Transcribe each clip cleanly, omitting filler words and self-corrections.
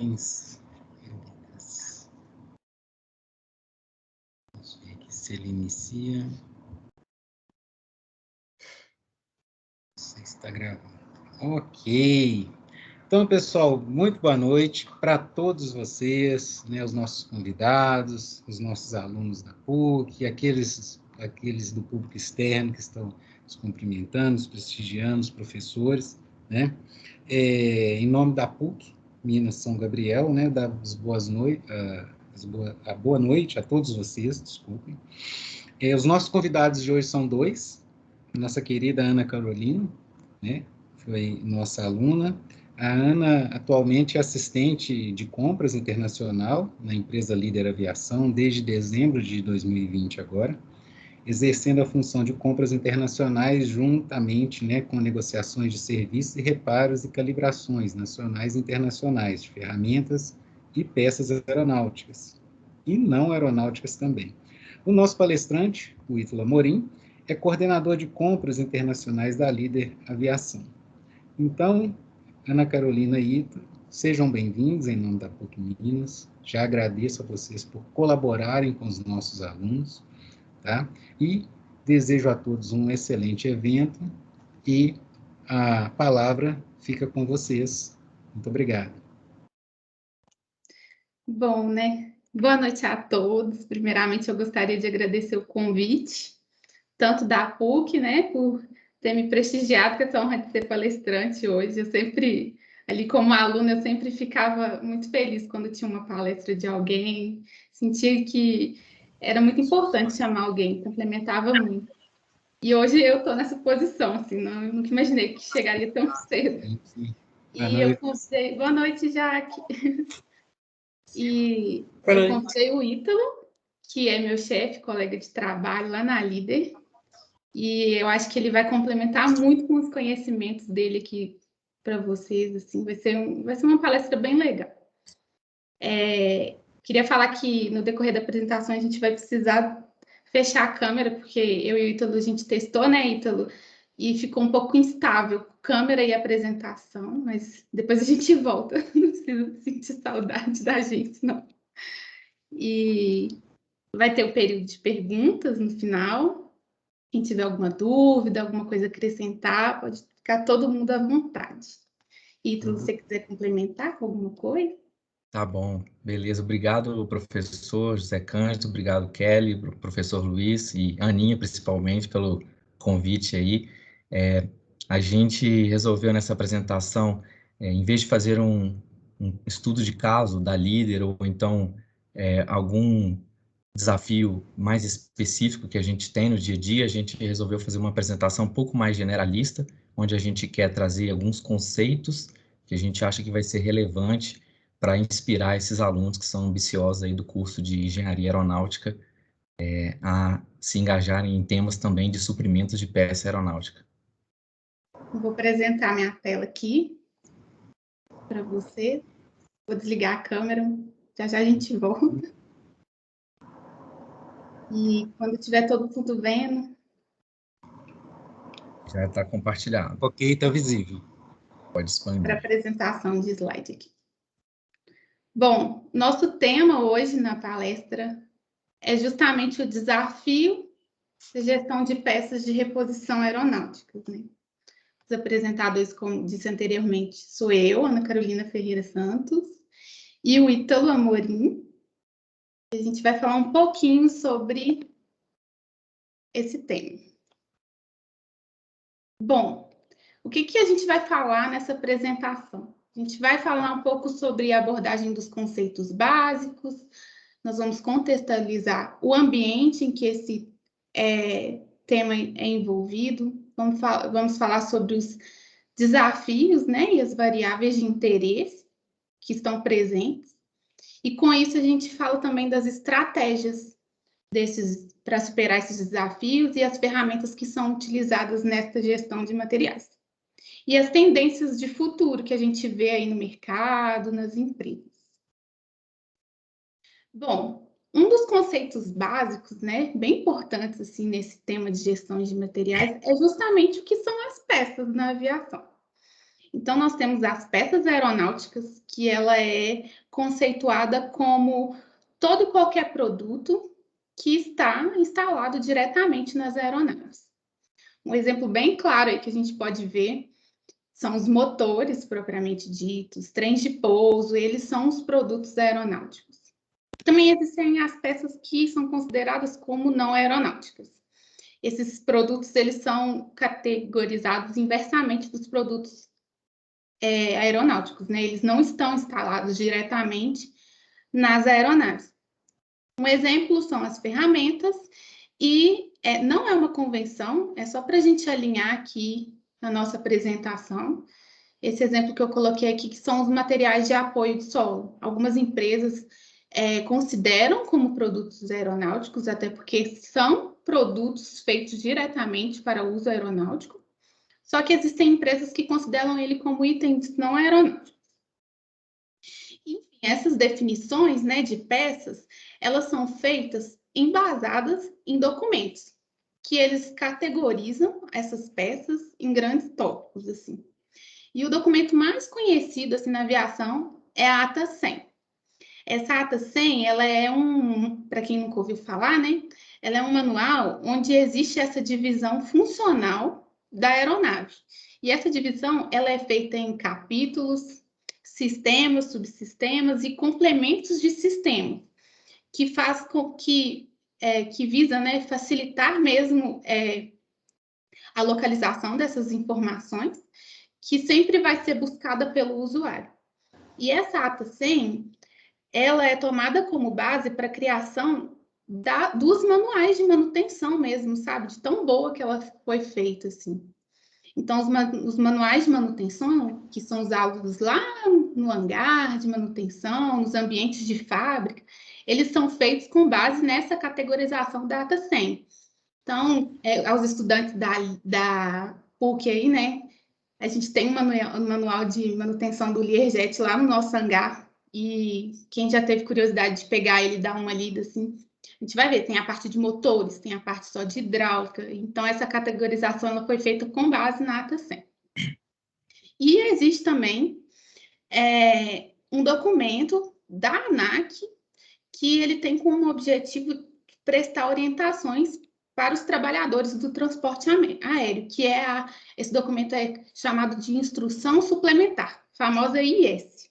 imagens. Vamos ver aqui se ele inicia. Você está gravando. Ok. Então, pessoal, muito boa noite para todos vocês, né, os nossos convidados, os nossos alunos da PUC, aqueles do público externo que estão nos cumprimentando, nos prestigiando, os professores, né? Em nome da PUC, Minas São Gabriel, né, das boas noites, boa noite a todos vocês, desculpem. Os nossos convidados de hoje são dois, nossa querida Ana Carolina, né, foi nossa aluna. A Ana atualmente é assistente de compras internacional na empresa Líder Aviação desde dezembro de 2020 agora, exercendo a função de compras internacionais juntamente, né, com negociações de serviços e reparos e calibrações nacionais e internacionais de ferramentas e peças aeronáuticas e não aeronáuticas também. O nosso palestrante, o Ítalo Amorim, é coordenador de compras internacionais da Líder Aviação. Então, Ana Carolina e Ítalo, sejam bem-vindos em nome da PUC Minas. Já agradeço a vocês por colaborarem com os nossos alunos, tá? E desejo a todos um excelente evento e a palavra fica com vocês. Muito obrigado. Bom, né? Boa noite a todos. Primeiramente, eu gostaria de agradecer o convite, tanto da PUC, né, por ter me prestigiado, com essa honra de ser palestrante hoje. Eu sempre, ali como aluna, eu sempre ficava muito feliz quando tinha uma palestra de alguém, sentia que era muito importante chamar alguém, complementava muito. E hoje eu estou nessa posição, assim, nunca imaginei que chegaria tão cedo. E eu convidei... Boa noite, Jaque. E eu convidei o Ítalo, que é meu chefe, colega de trabalho lá na Líder, e eu acho que ele vai complementar muito com os conhecimentos dele aqui para vocês, assim, vai ser uma palestra bem legal. Queria falar que no decorrer da apresentação a gente vai precisar fechar a câmera, porque eu e o Ítalo, a gente testou, né, Ítalo? E ficou um pouco instável, câmera e apresentação, mas depois a gente volta, não precisa sentir saudade da gente, não. E vai ter o período de perguntas no final. Quem tiver alguma dúvida, alguma coisa a acrescentar, pode ficar todo mundo à vontade. Ítalo, se você quiser complementar com alguma coisa? Tá bom, beleza. Obrigado, professor José Cândido, obrigado, Kelly, professor Luiz e Aninha, principalmente, pelo convite aí. A gente resolveu nessa apresentação, em vez de fazer um estudo de caso da Líder ou então algum desafio mais específico que a gente tem no dia a dia, a gente resolveu fazer uma apresentação um pouco mais generalista, onde a gente quer trazer alguns conceitos que a gente acha que vai ser relevante para inspirar esses alunos que são ambiciosos aí do curso de Engenharia Aeronáutica a se engajarem em temas também de suprimentos de peça aeronáutica. Vou apresentar minha tela aqui para você. Vou desligar a câmera, já já a gente volta. E quando tiver todo mundo vendo... Já está compartilhado. Ok, está visível. Pode expandir. Para apresentação de slide aqui. Bom, nosso tema hoje na palestra é justamente o desafio da gestão de peças de reposição aeronáuticas, né? Os apresentadores, como disse anteriormente, sou eu, Ana Carolina Ferreira Santos, e o Ítalo Amorim. A gente vai falar um pouquinho sobre esse tema. Bom, o que a gente vai falar nessa apresentação? A gente vai falar um pouco sobre a abordagem dos conceitos básicos, nós vamos contextualizar o ambiente em que esse tema é envolvido, vamos falar sobre os desafios, né, e as variáveis de interesse que estão presentes, e com isso a gente fala também das estratégias para superar esses desafios e as ferramentas que são utilizadas nesta gestão de materiais. E as tendências de futuro que a gente vê aí no mercado, nas empresas. Bom, um dos conceitos básicos, né, bem importantes assim, nesse tema de gestão de materiais, é justamente o que são as peças na aviação. Então, nós temos as peças aeronáuticas, que ela é conceituada como todo e qualquer produto que está instalado diretamente nas aeronaves. Um exemplo bem claro aí que a gente pode ver são os motores propriamente ditos, trens de pouso, eles são os produtos aeronáuticos. Também existem as peças que são consideradas como não aeronáuticas. Esses produtos, eles são categorizados inversamente dos produtos aeronáuticos, né? Eles não estão instalados diretamente nas aeronaves. Um exemplo são as ferramentas e não é uma convenção, é só para a gente alinhar aqui na nossa apresentação. Esse exemplo que eu coloquei aqui, que são os materiais de apoio de solo. Algumas empresas consideram como produtos aeronáuticos, até porque são produtos feitos diretamente para uso aeronáutico, só que existem empresas que consideram ele como itens não aeronáuticos. Enfim, essas definições, né, de peças, elas são feitas embasadas em documentos, que eles categorizam essas peças em grandes tópicos, assim. E o documento mais conhecido, assim, na aviação é a ATA 100. Essa ATA 100, ela é para quem nunca ouviu falar, né, ela é um manual onde existe essa divisão funcional da aeronave. E essa divisão, ela é feita em capítulos, sistemas, subsistemas e complementos de sistema, que faz com que visa, né, facilitar mesmo a localização dessas informações, que sempre vai ser buscada pelo usuário. E essa ATA 100, ela é tomada como base para a criação dos manuais de manutenção mesmo, sabe? De tão boa que ela foi feita, assim. Então, os manuais de manutenção, que são usados lá no hangar de manutenção, nos ambientes de fábrica, eles são feitos com base nessa categorização da ATA 100. Então, aos estudantes da PUC aí, né, a gente tem um manual de manutenção do Learjet lá no nosso hangar, e quem já teve curiosidade de pegar ele e dar uma lida, assim, a gente vai ver, tem a parte de motores, tem a parte só de hidráulica, então essa categorização ela foi feita com base na ATA 100. E existe também um documento da ANAC que ele tem como objetivo prestar orientações para os trabalhadores do transporte aéreo, que esse documento é chamado de Instrução Suplementar, famosa IS.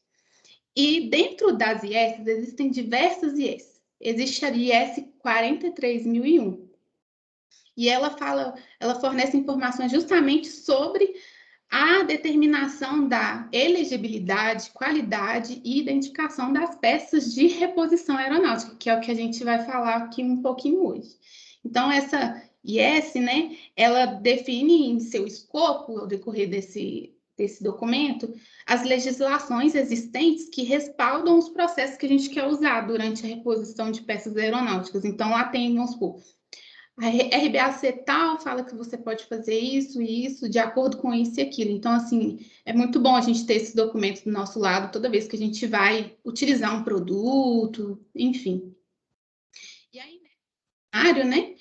E dentro das IS existem diversas IS. Existe a IS 43001. E ela fornece informações justamente sobre a determinação da elegibilidade, qualidade e identificação das peças de reposição aeronáutica, que é o que a gente vai falar aqui um pouquinho hoje. Então, essa IS, né, ela define em seu escopo, ao decorrer desse documento, as legislações existentes que respaldam os processos que a gente quer usar durante a reposição de peças aeronáuticas. Então, lá tem, vamos supor, a RBAC tal fala que você pode fazer isso e isso, de acordo com isso e aquilo. Então, assim, é muito bom a gente ter esse documento do nosso lado toda vez que a gente vai utilizar um produto, enfim. E aí, né,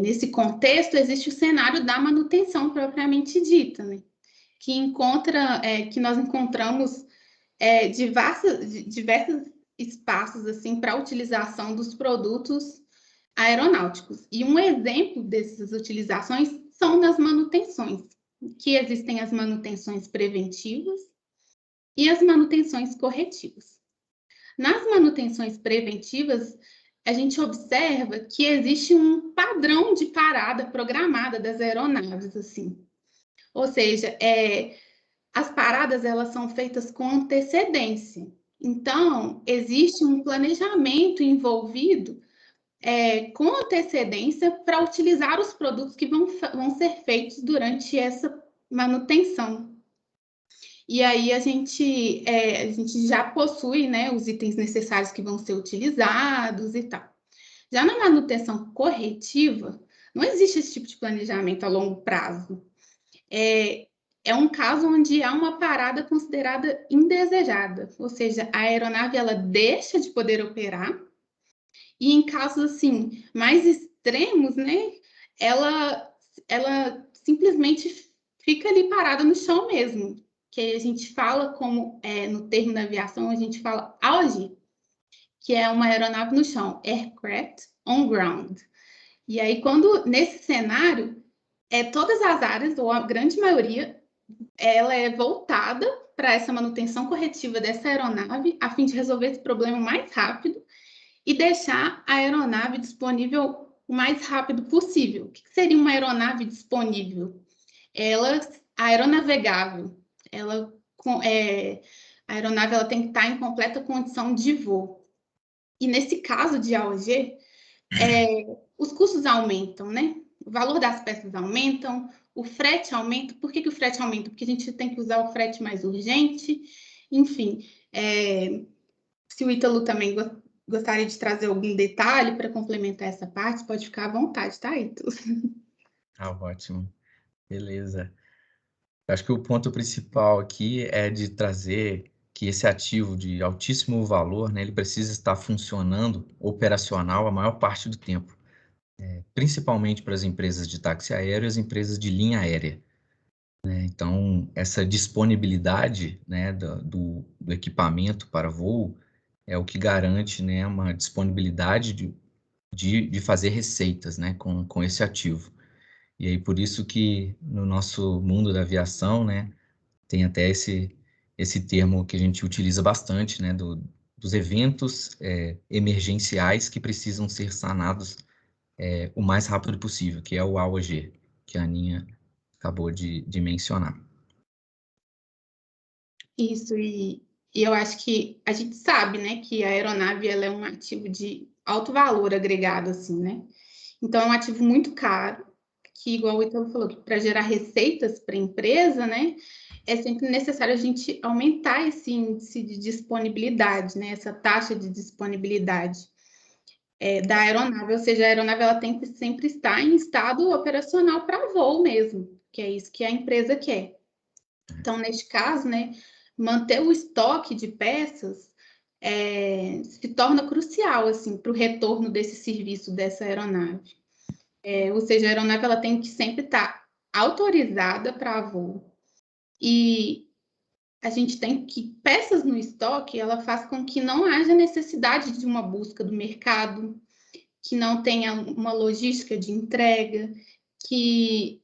nesse contexto, existe o cenário da manutenção propriamente dita, né? Que nós encontramos diversos espaços assim para utilização dos produtos aeronáuticos. E um exemplo dessas utilizações são nas manutenções, que existem as manutenções preventivas e as manutenções corretivas. Nas manutenções preventivas, a gente observa que existe um padrão de parada programada das aeronaves, assim. Ou seja, as paradas elas são feitas com antecedência. Então, existe um planejamento envolvido com antecedência para utilizar os produtos que vão ser feitos durante essa manutenção. E aí a gente já possui, né, os itens necessários que vão ser utilizados e tal. Já na manutenção corretiva, não existe esse tipo de planejamento a longo prazo. É um caso onde há uma parada considerada indesejada, ou seja, a aeronave ela deixa de poder operar, e em casos assim mais extremos, né, ela simplesmente fica ali parada no chão mesmo, que a gente fala como, no termo da aviação, a gente fala AOG, que é uma aeronave no chão, Aircraft on Ground. E aí, nesse cenário, todas as áreas, ou a grande maioria, ela é voltada para essa manutenção corretiva dessa aeronave, a fim de resolver esse problema mais rápido e deixar a aeronave disponível o mais rápido possível. O que seria uma aeronave disponível? Aeronavegável. A aeronave ela tem que estar em completa condição de voo. E nesse caso de AOG, os custos aumentam, né? O valor das peças aumentam, o frete aumenta. Por que o frete aumenta? Porque a gente tem que usar o frete mais urgente. Enfim, se o Ítalo também gostaria de trazer algum detalhe para complementar essa parte, pode ficar à vontade, tá, Ítalo? Ah, ótimo. Beleza. Acho que o ponto principal aqui é de trazer que esse ativo de altíssimo valor, né, ele precisa estar funcionando operacional a maior parte do tempo, principalmente para as empresas de táxi aéreo e as empresas de linha aérea. Né? Então, essa disponibilidade, né, do equipamento para voo é o que garante, né, uma disponibilidade de fazer receitas, né, com esse ativo. E aí, por isso que no nosso mundo da aviação, né, tem até esse termo que a gente utiliza bastante, né, dos eventos emergenciais que precisam ser sanados o mais rápido possível, que é o AOG, que a Aninha acabou de mencionar. Isso, e eu acho que a gente sabe, né, que a aeronave ela é um ativo de alto valor agregado, assim, né? Então, é um ativo muito caro, que, igual o Ítalo falou, que para gerar receitas para a empresa, né, é sempre necessário a gente aumentar esse índice de disponibilidade, né, essa taxa de disponibilidade da aeronave, ou seja, a aeronave ela tem que sempre estar em estado operacional para voo mesmo, que é isso que a empresa quer. Então, neste caso, né, manter o estoque de peças se torna crucial assim, para o retorno desse serviço dessa aeronave. Ou seja, a aeronave ela tem que sempre estar autorizada para voo. E a gente tem que peças no estoque, ela faz com que não haja necessidade de uma busca do mercado, que não tenha uma logística de entrega, que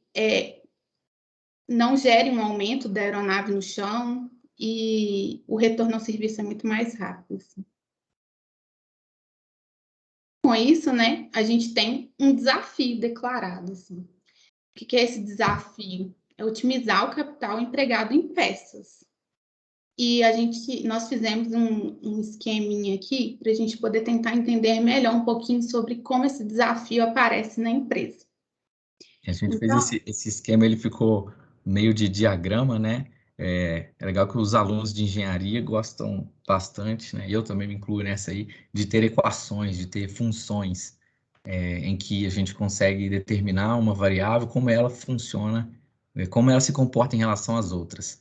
não gere um aumento da aeronave no chão e o retorno ao serviço é muito mais rápido. Assim. Com isso, né, a gente tem um desafio declarado. Assim. O que é esse desafio? É otimizar o capital empregado em peças. E nós fizemos um esqueminha aqui para a gente poder tentar entender melhor um pouquinho sobre como esse desafio aparece na empresa. A gente fez esse esquema, ele ficou meio de diagrama, né? É legal que os alunos de engenharia gostam bastante, né? E eu também me incluo nessa aí, de ter equações, de ter funções em que a gente consegue determinar uma variável, como ela funciona, como ela se comporta em relação às outras.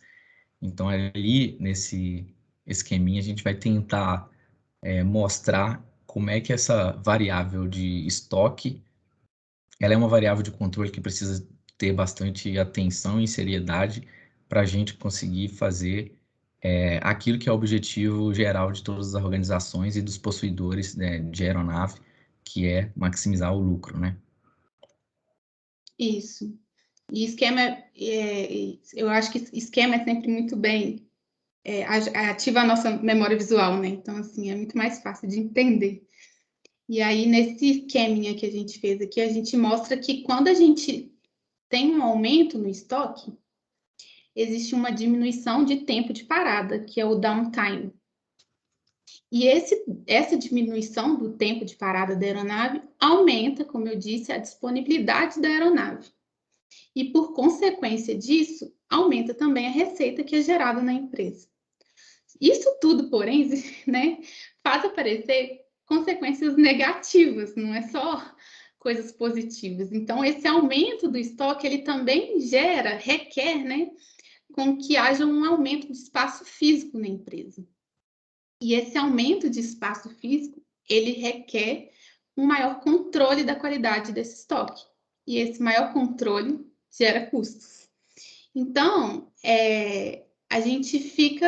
Então, ali, nesse esqueminha, a gente vai tentar mostrar como é que essa variável de estoque ela é uma variável de controle que precisa ter bastante atenção e seriedade para a gente conseguir fazer aquilo que é o objetivo geral de todas as organizações e dos possuidores, né, de aeronave, que é maximizar o lucro, né? Isso. E esquema, eu acho que esquema é sempre muito bem, ativa a nossa memória visual, né? Então, assim, é muito mais fácil de entender. E aí, nesse esqueminha que a gente fez aqui, a gente mostra que quando a gente tem um aumento no estoque, existe uma diminuição de tempo de parada, que é o downtime. E essa diminuição do tempo de parada da aeronave aumenta, como eu disse, a disponibilidade da aeronave. E, por consequência disso, aumenta também a receita que é gerada na empresa. Isso tudo, porém, né, faz aparecer consequências negativas, não é só coisas positivas. Então, esse aumento do estoque, ele também requer, né, com que haja um aumento de espaço físico na empresa. E esse aumento de espaço físico, ele requer um maior controle da qualidade desse estoque. E esse maior controle gera custos. Então, a gente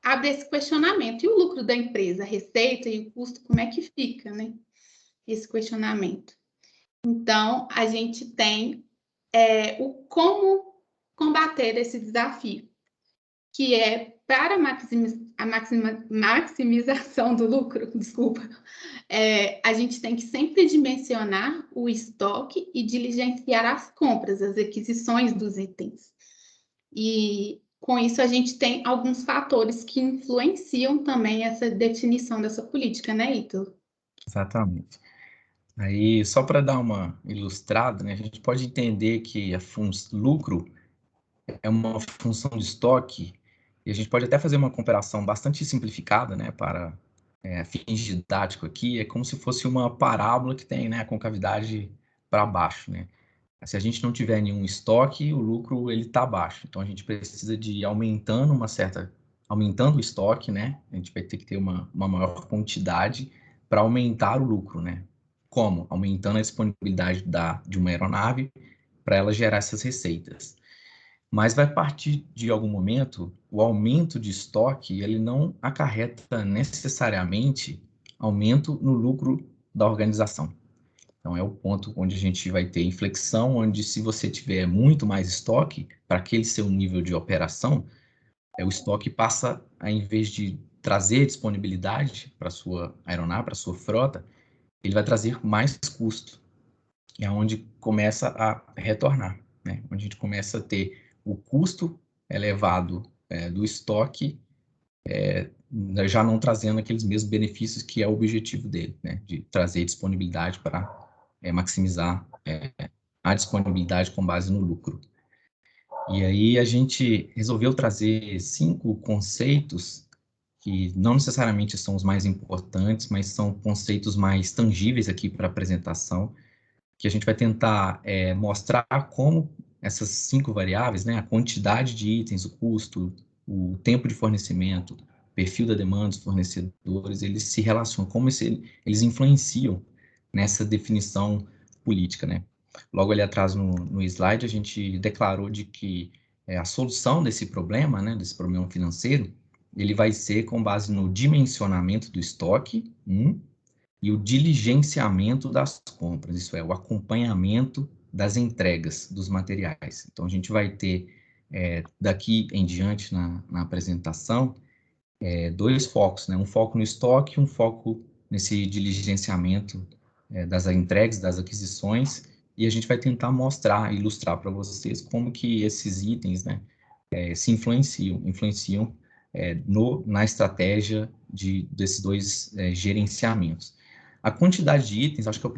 abre esse questionamento. E o lucro da empresa, a receita e o custo, como é que fica, né? Esse questionamento. Então, a gente tem o como combater esse desafio, que é para a maximização do lucro, desculpa, a gente tem que sempre dimensionar o estoque e diligenciar as compras, as aquisições dos itens. E com isso a gente tem alguns fatores que influenciam também essa definição dessa política, né, Ítalo? Exatamente. Aí, só para dar uma ilustrada, né, a gente pode entender que lucro é uma função de estoque, e a gente pode até fazer uma comparação bastante simplificada, né, para fins didáticos aqui, é como se fosse uma parábola que tem, né, a concavidade para baixo, né. Se a gente não tiver nenhum estoque, o lucro ele está baixo. Então a gente precisa de ir aumentando aumentando o estoque, né? A gente vai ter que ter uma maior quantidade para aumentar o lucro, né? Como? Aumentando a disponibilidade de uma aeronave para ela gerar essas receitas. Mas vai partir de algum momento, o aumento de estoque, ele não acarreta necessariamente aumento no lucro da organização. Então, é o ponto onde a gente vai ter inflexão, onde se você tiver muito mais estoque, para aquele seu nível de operação, o estoque passa a, em vez de trazer disponibilidade para a sua aeronave, para a sua frota, ele vai trazer mais custo. É onde começa a retornar, né? Onde a gente começa a ter o custo elevado do estoque, já não trazendo aqueles mesmos benefícios que é o objetivo dele, né? De trazer disponibilidade para maximizar a disponibilidade com base no lucro. E aí a gente resolveu trazer 5 conceitos que não necessariamente são os mais importantes, mas são conceitos mais tangíveis aqui para a apresentação, que a gente vai tentar mostrar como essas 5 variáveis, né, a quantidade de itens, o custo, o tempo de fornecimento, o perfil da demanda dos fornecedores, eles se relacionam, como eles influenciam nessa definição política, né? Logo ali atrás no slide, a gente declarou de que a solução desse problema, né, desse problema financeiro, ele vai ser com base no dimensionamento do estoque, e o diligenciamento das compras, isso é, o acompanhamento das entregas dos materiais. Então, a gente vai ter, daqui em diante na apresentação, 2 focos, né? Um foco no estoque, um foco nesse diligenciamento das entregas, das aquisições, e a gente vai tentar mostrar, ilustrar para vocês como que esses itens, né, se influenciam na estratégia desses 2 gerenciamentos. A quantidade de itens, acho que é o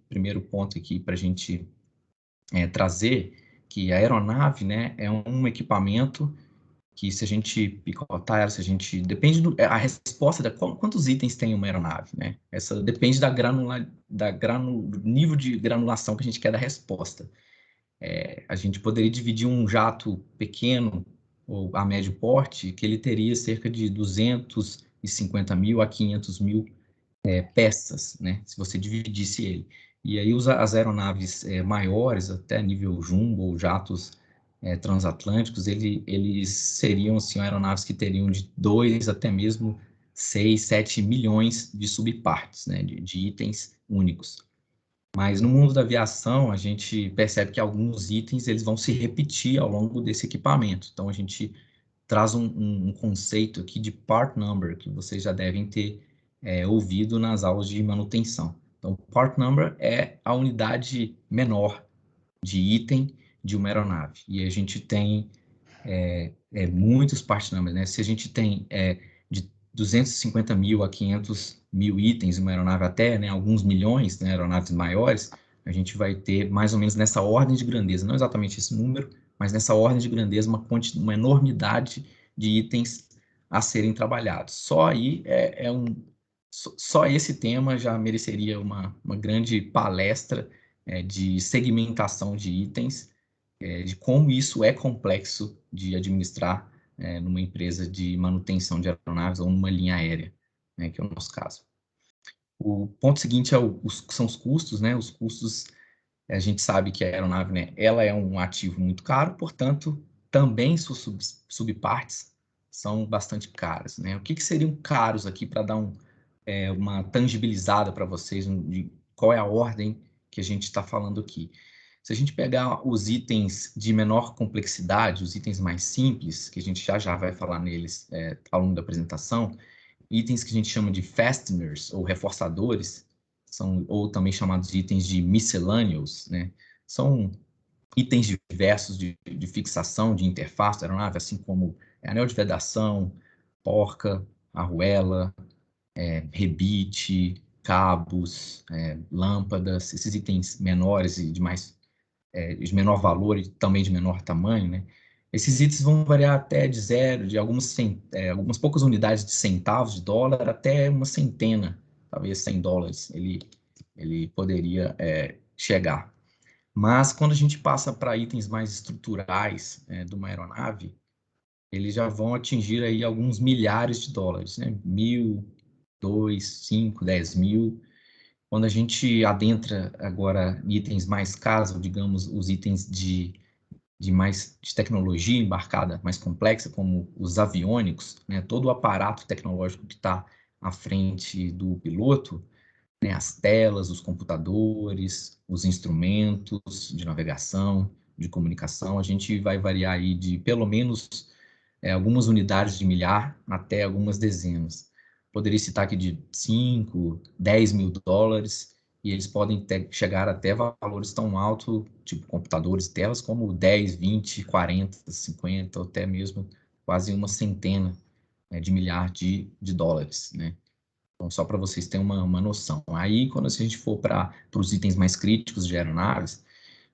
primeiro ponto aqui para a gente trazer, que a aeronave, né, é um equipamento que se a gente picotar, se a gente... Depende a resposta da quantos itens tem uma aeronave, né? Essa depende do nível de granulação que a gente quer da resposta. A gente poderia dividir um jato pequeno ou a médio porte, que ele teria cerca de 250 mil a 500 mil peças, né? Se você dividisse ele. E aí as aeronaves maiores, até nível jumbo ou jatos transatlânticos, eles seriam assim, aeronaves que teriam de 2 até mesmo 6, 7 milhões de subpartes, né? de itens únicos. Mas no mundo da aviação, a gente percebe que alguns itens eles vão se repetir ao longo desse equipamento. Então, a gente traz um conceito aqui de part number, que vocês já devem ter ouvido nas aulas de manutenção. Então, part number é a unidade menor de item de uma aeronave. E a gente tem muitos part numbers, né? Se a gente tem de 250 mil a 500 mil itens em uma aeronave até, né, alguns milhões, né, aeronaves maiores, a gente vai ter mais ou menos nessa ordem de grandeza, não exatamente esse número, mas nessa ordem de grandeza, uma enormidade de itens a serem trabalhados. Só aí só esse tema já mereceria uma grande palestra de segmentação de itens, de como isso é complexo de administrar numa empresa de manutenção de aeronaves ou numa linha aérea, né, que é o nosso caso. O ponto seguinte são os custos, né? Os custos A gente sabe que a aeronave, né, ela é um ativo muito caro, portanto, também suas subpartes são bastante caras, né? O que seriam caros aqui para dar uma tangibilizada para vocês de qual é a ordem que a gente está falando aqui? Se a gente pegar os itens de menor complexidade, os itens mais simples, que a gente já vai falar neles ao longo da apresentação, itens que a gente chama de fasteners, ou reforçadores, ou também chamados de itens de miscellaneous, né? São itens diversos de fixação, de interface da aeronave, assim como anel de vedação, porca, arruela, rebite, cabos, lâmpadas, esses itens menores e de menor valor e também de menor tamanho, né? Esses itens vão variar até de zero, de algumas poucas unidades de centavos de dólar até uma centena, talvez $100 ele poderia chegar. Mas quando a gente passa para itens mais estruturais de uma aeronave, eles já vão atingir aí alguns milhares de dólares, né? 1.000, 2, 5, 10 mil. Quando a gente adentra agora itens mais caros, digamos, os itens de tecnologia embarcada mais complexa, como os aviônicos, né? Todo o aparato tecnológico que está à frente do piloto, né, as telas, os computadores, os instrumentos de navegação, de comunicação, a gente vai variar aí de pelo menos algumas unidades de milhar até algumas dezenas. Poderia citar aqui de 5, 10 mil dólares, e eles podem chegar até valores tão altos, tipo computadores, telas, como 10, 20, 40, 50, ou até mesmo quase uma centena de milhar de dólares, né? Então, só para vocês terem uma noção. Aí, quando a gente for para os itens mais críticos de aeronaves,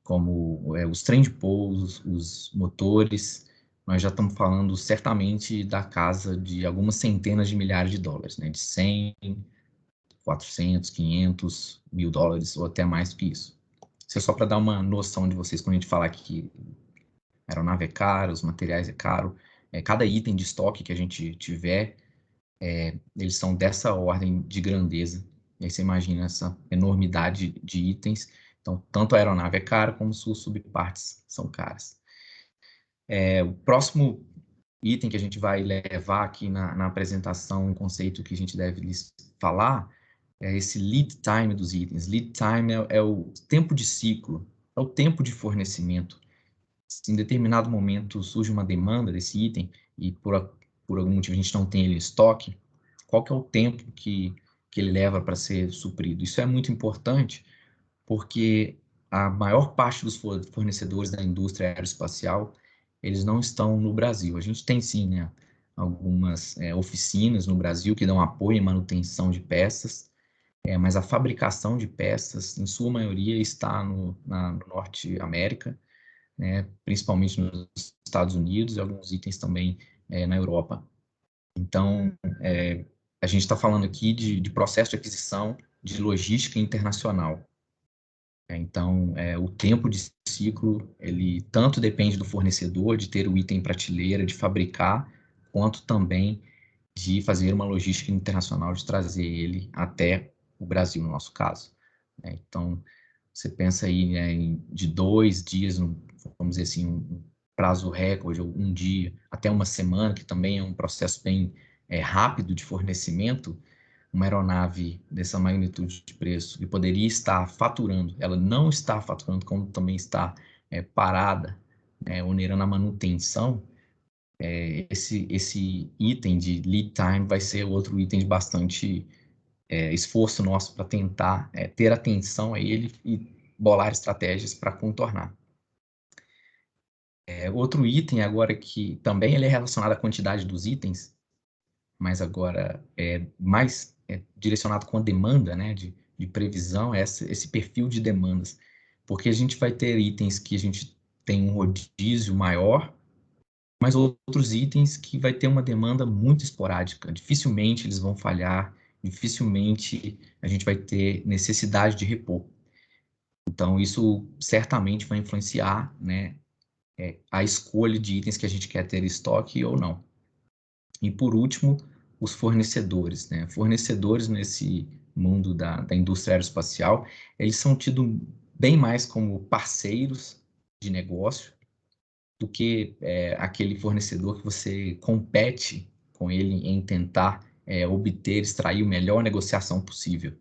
como os trem de pouso, os motores, nós já estamos falando certamente da casa de algumas centenas de milhares de dólares, né? De 100, 400, 500 mil dólares, ou até mais do que isso. Isso é só para dar uma noção de vocês, quando a gente falar que a aeronave é cara, os materiais é caro, cada item de estoque que a gente tiver, eles são dessa ordem de grandeza. E aí você imagina essa enormidade de itens. Então, tanto a aeronave é cara, como suas subpartes são caras. O próximo item que a gente vai levar aqui na apresentação, um conceito que a gente deve lhes falar, é esse lead time dos itens. Lead time é o tempo de ciclo, é o tempo de fornecimento. Se em determinado momento surge uma demanda desse item e por algum motivo a gente não tem ele em estoque, qual que é o tempo que ele leva para ser suprido? Isso é muito importante porque a maior parte dos fornecedores da indústria aeroespacial, eles não estão no Brasil. A gente tem sim, né, algumas oficinas no Brasil que dão apoio em manutenção de peças, mas a fabricação de peças, em sua maioria, está no Norte América, né, principalmente nos Estados Unidos e alguns itens também na Europa. Então, a gente está falando aqui de processo de aquisição de logística internacional. Então, o tempo de ciclo, ele tanto depende do fornecedor, de ter o item em prateleira, de fabricar, quanto também de fazer uma logística internacional, de trazer ele até o Brasil, no nosso caso. Então, você pensa aí de 2 dias, vamos dizer assim, um prazo recorde, ou um dia, até uma semana, que também é um processo bem rápido de fornecimento. Uma aeronave dessa magnitude de preço, que poderia estar faturando, ela não está faturando, como também está parada, onerando a manutenção, esse item de lead time vai ser outro item de bastante esforço nosso para tentar ter atenção a ele e bolar estratégias para contornar. Outro item agora que também ele é relacionado à quantidade dos itens, mas agora é mais direcionado com a demanda, né, de previsão, esse perfil de demandas, porque a gente vai ter itens que a gente tem um rodízio maior, mas outros itens que vai ter uma demanda muito esporádica, dificilmente eles vão falhar, dificilmente a gente vai ter necessidade de repor. Então, isso certamente vai influenciar, né, a escolha de itens que a gente quer ter em estoque ou não. E, por último, os fornecedores, né? Fornecedores nesse mundo da indústria aeroespacial, eles são tidos bem mais como parceiros de negócio do que aquele fornecedor que você compete com ele em tentar obter, extrair a melhor negociação possível.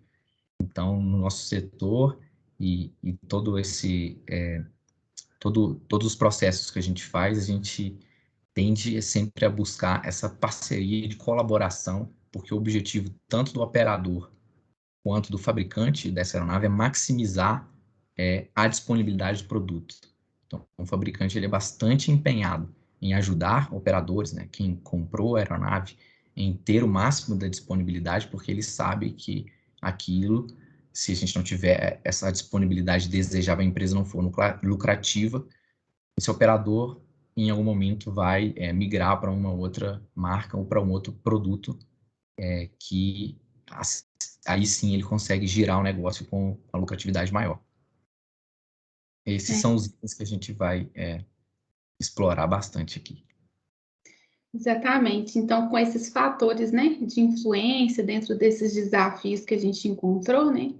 Então, no nosso setor e todo esse todos os processos que a gente faz, a gente tende sempre a buscar essa parceria de colaboração, porque o objetivo tanto do operador quanto do fabricante dessa aeronave é maximizar a disponibilidade do produto. Então, o fabricante ele é bastante empenhado em ajudar operadores, né, quem comprou a aeronave, em ter o máximo da disponibilidade, porque ele sabe que aquilo, se a gente não tiver essa disponibilidade desejável, a empresa não for lucrativa, esse operador, em algum momento, vai migrar para uma outra marca ou para um outro produto que aí sim ele consegue girar o negócio com uma lucratividade maior. Esses são os itens que a gente vai explorar bastante aqui. Exatamente. Então, com esses fatores, né, de influência dentro desses desafios que a gente encontrou, né,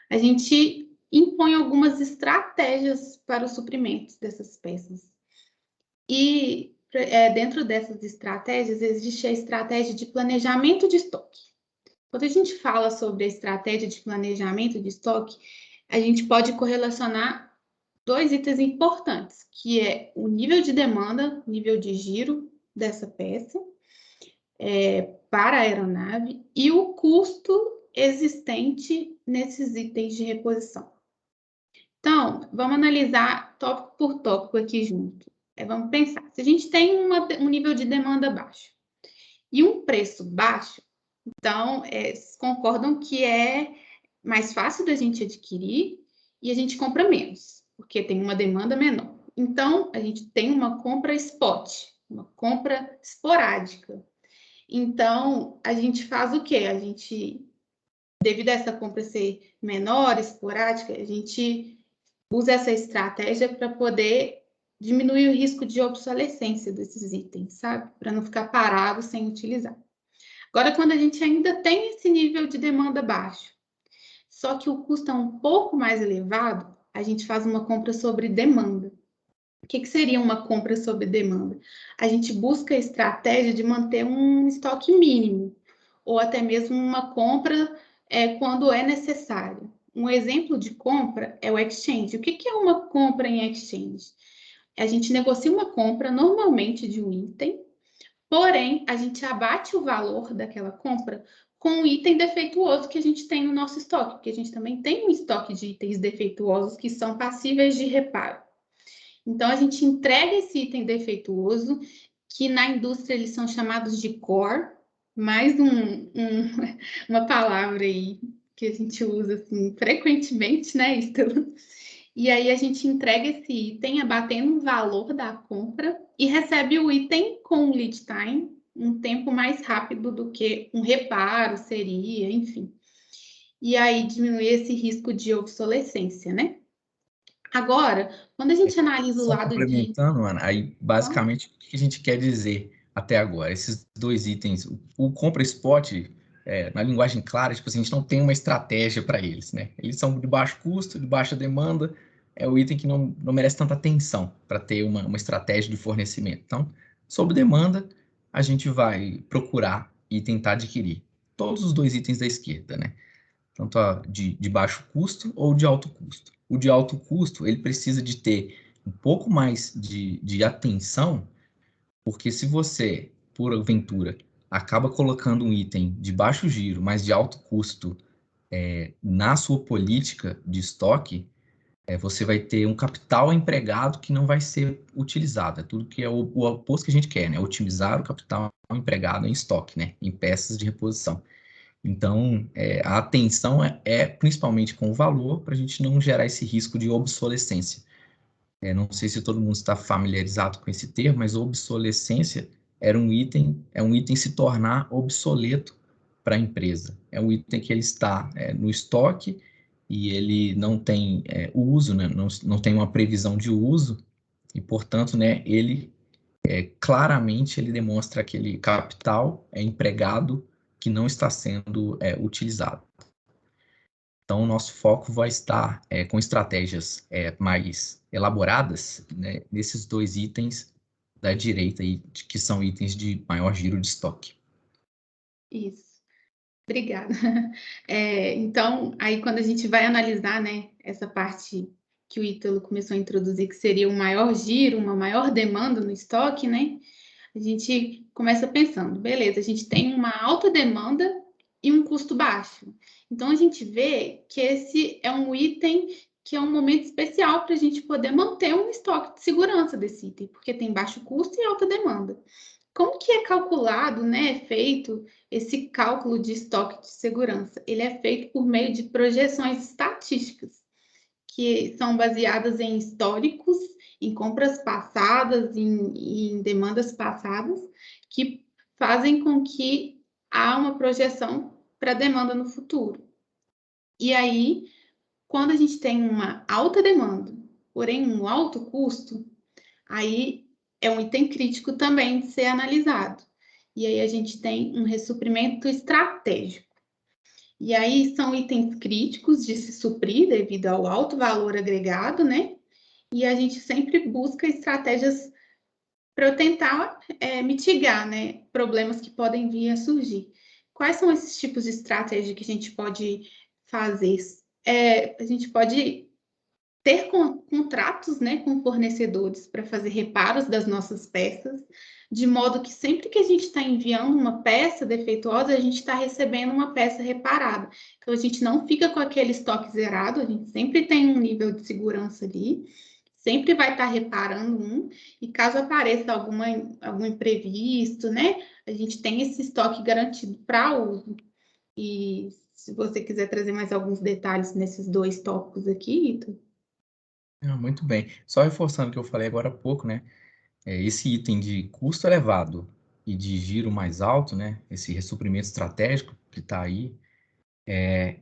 a gente impõe algumas estratégias para o suprimento dessas peças. E dentro dessas estratégias, existe a estratégia de planejamento de estoque. Quando a gente fala sobre a estratégia de planejamento de estoque, a gente pode correlacionar dois itens importantes, que é o nível de demanda, nível de giro dessa peça para a aeronave e o custo existente nesses itens de reposição. Então, vamos analisar tópico por tópico aqui junto. Vamos pensar, se a gente tem um nível de demanda baixo e um preço baixo, então, concordam que é mais fácil da gente adquirir e a gente compra menos, porque tem uma demanda menor. Então, a gente tem uma compra spot, uma compra esporádica. Então, a gente faz o quê? A gente, devido a essa compra ser menor, esporádica, a gente usa essa estratégia para poder diminuir o risco de obsolescência desses itens, sabe? Para não ficar parado sem utilizar. Agora, quando a gente ainda tem esse nível de demanda baixo, só que o custo é um pouco mais elevado, a gente faz uma compra sobre demanda. O que seria uma compra sobre demanda? A gente busca a estratégia de manter um estoque mínimo, ou até mesmo uma compra quando é necessário. Um exemplo de compra é o exchange. O que é uma compra em exchange? A gente negocia uma compra normalmente de um item, porém, a gente abate o valor daquela compra com um item defeituoso que a gente tem no nosso estoque, porque a gente também tem um estoque de itens defeituosos que são passíveis de reparo. Então, a gente entrega esse item defeituoso, que na indústria eles são chamados de core, mais uma palavra aí que a gente usa assim, frequentemente, né, Estela? E aí a gente entrega esse item abatendo o valor da compra e recebe o item com lead time, um tempo mais rápido do que um reparo seria, enfim. E aí diminui esse risco de obsolescência, né? Agora, quando a gente analisa o Só lado de... complementando, Ana, aí basicamente o que a gente quer dizer até agora? Esses dois itens, o compra spot, na linguagem clara, tipo assim, a gente não tem uma estratégia para eles, né? Eles são de baixo custo, de baixa demanda, é o item que não merece tanta atenção para ter uma estratégia de fornecimento. Então, sob demanda, a gente vai procurar e tentar adquirir todos os dois itens da esquerda, né? Tanto de baixo custo ou de alto custo. O de alto custo, ele precisa de ter um pouco mais de atenção, porque se você, por aventura, acaba colocando um item de baixo giro, mas de alto custo na sua política de estoque, você vai ter um capital empregado que não vai ser utilizado. É tudo que é o oposto que a gente quer, né? Otimizar o capital empregado em estoque, né? Em peças de reposição. Então, a atenção é principalmente com o valor, para a gente não gerar esse risco de obsolescência. Não sei se todo mundo está familiarizado com esse termo, mas obsolescência é um item se tornar obsoleto para a empresa. É um item que ele está no estoque e ele não tem o uso, né? Não tem uma previsão de uso, e, portanto, né, ele claramente ele demonstra aquele capital empregado que não está sendo utilizado. Então, o nosso foco vai estar com estratégias mais elaboradas, né, nesses 2 itens da direita, aí, que são itens de maior giro de estoque. Isso. Obrigada. Então, aí quando a gente vai analisar, né, essa parte que o Ítalo começou a introduzir, que seria um maior giro, uma maior demanda no estoque, né? A gente começa pensando, beleza, a gente tem uma alta demanda e um custo baixo. Então, a gente vê que esse é um item que é um momento especial para a gente poder manter um estoque de segurança desse item, porque tem baixo custo e alta demanda. Como que é calculado, né, é feito esse cálculo de estoque de segurança? Ele é feito por meio de projeções estatísticas, que são baseadas em históricos, em compras passadas, em demandas passadas, que fazem com que há uma projeção para a demanda no futuro. E aí, quando a gente tem uma alta demanda, porém um alto custo, aí é um item crítico também de ser analisado. E aí a gente tem um ressuprimento estratégico. E aí são itens críticos de se suprir devido ao alto valor agregado, né? E a gente sempre busca estratégias para tentar mitigar, né, problemas que podem vir a surgir. Quais são esses tipos de estratégia que a gente pode fazer? A gente pode ter contratos, né, com fornecedores para fazer reparos das nossas peças, de modo que sempre que a gente está enviando uma peça defeituosa, a gente está recebendo uma peça reparada. Então, a gente não fica com aquele estoque zerado, a gente sempre tem um nível de segurança ali, sempre vai estar reparando e caso apareça algum imprevisto, né, a gente tem esse estoque garantido para uso. E se você quiser trazer mais alguns detalhes nesses 2 tópicos aqui, Ito. Muito bem. Só reforçando o que eu falei agora há pouco, né? Esse item de custo elevado e de giro mais alto, né? Esse ressuprimento estratégico que está aí, é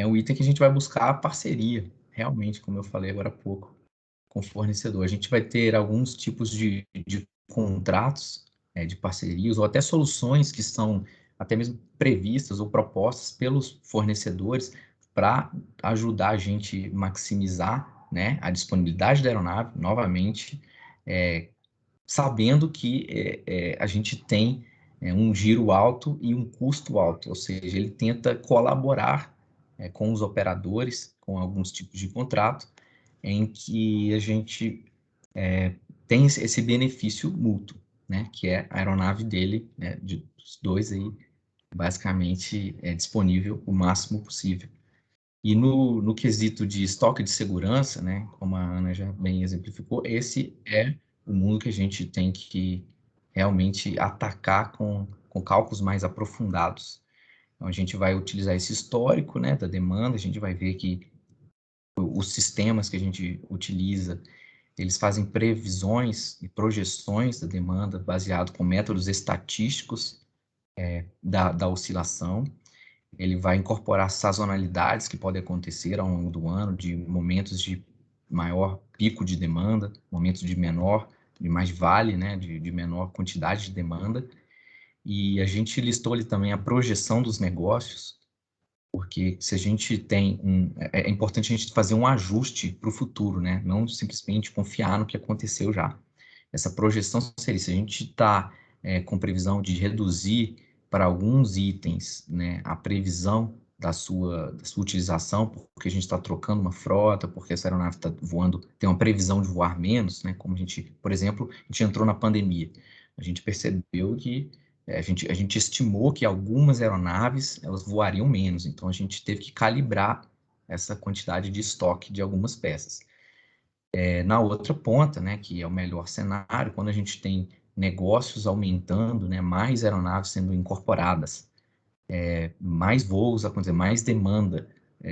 um item que a gente vai buscar a parceria, realmente, como eu falei agora há pouco, com o fornecedor. A gente vai ter alguns tipos de contratos, de parcerias, ou até soluções que são até mesmo previstas ou propostas pelos fornecedores para ajudar a gente maximizar, né, a disponibilidade da aeronave, novamente, sabendo que a gente tem um giro alto e um custo alto, ou seja, ele tenta colaborar com os operadores, com alguns tipos de contrato, em que a gente tem esse benefício mútuo, né, que é a aeronave dele, né, dos 2 aí, basicamente disponível o máximo possível. E no quesito de estoque de segurança, né, como a Ana já bem exemplificou, esse é o mundo que a gente tem que realmente atacar com cálculos mais aprofundados. Então, a gente vai utilizar esse histórico, né, da demanda, a gente vai ver que os sistemas que a gente utiliza, eles fazem previsões e projeções da demanda baseado com métodos estatísticos da oscilação. Ele vai incorporar sazonalidades que podem acontecer ao longo do ano, de momentos de maior pico de demanda, momentos de menor, de mais vale, né, de menor quantidade de demanda. E a gente listou ali também a projeção dos negócios, porque se a gente tem é importante a gente fazer um ajuste para o futuro, né? Não simplesmente confiar no que aconteceu já. Essa projeção seria, se a gente está com previsão de reduzir para alguns itens, né, a previsão da sua utilização, porque a gente está trocando uma frota, porque essa aeronave está voando, tem uma previsão de voar menos, né? Como a gente, por exemplo, a gente entrou na pandemia, a gente percebeu que a gente estimou que algumas aeronaves elas voariam menos, então a gente teve que calibrar essa quantidade de estoque de algumas peças. Na outra ponta, né, que é o melhor cenário, quando a gente tem negócios aumentando, né, mais aeronaves sendo incorporadas, mais voos acontecendo, mais demanda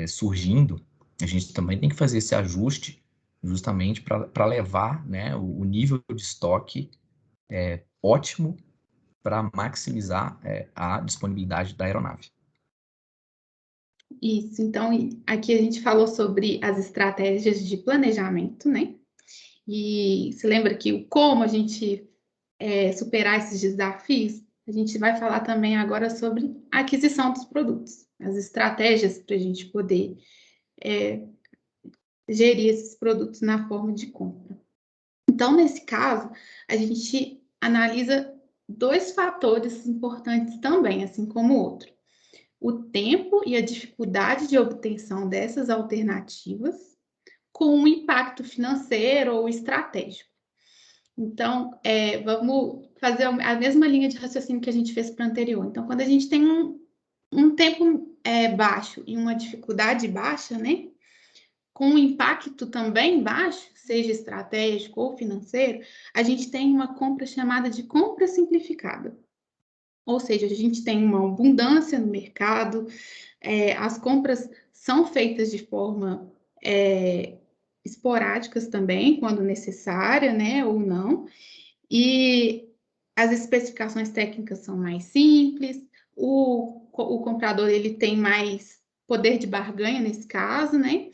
surgindo, a gente também tem que fazer esse ajuste justamente para levar, né, o nível de estoque ótimo para maximizar a disponibilidade da aeronave. Isso, então aqui a gente falou sobre as estratégias de planejamento, né? E se lembra que como a gente superar esses desafios, a gente vai falar também agora sobre a aquisição dos produtos. as estratégias para a gente poder gerir esses produtos na forma de compra. Então, nesse caso, a gente analisa 2 fatores importantes também, assim como o outro. O tempo e a dificuldade de obtenção dessas alternativas com um impacto financeiro ou estratégico. Então, vamos fazer a mesma linha de raciocínio que a gente fez para o anterior. Então, quando a gente tem um tempo baixo e uma dificuldade baixa, né? Com um impacto também baixo, seja estratégico ou financeiro, a gente tem uma compra chamada de compra simplificada. Ou seja, a gente tem uma abundância no mercado, as compras são feitas de forma esporádicas também, quando necessária, né, ou não, e as especificações técnicas são mais simples, o comprador ele tem mais poder de barganha nesse caso, né,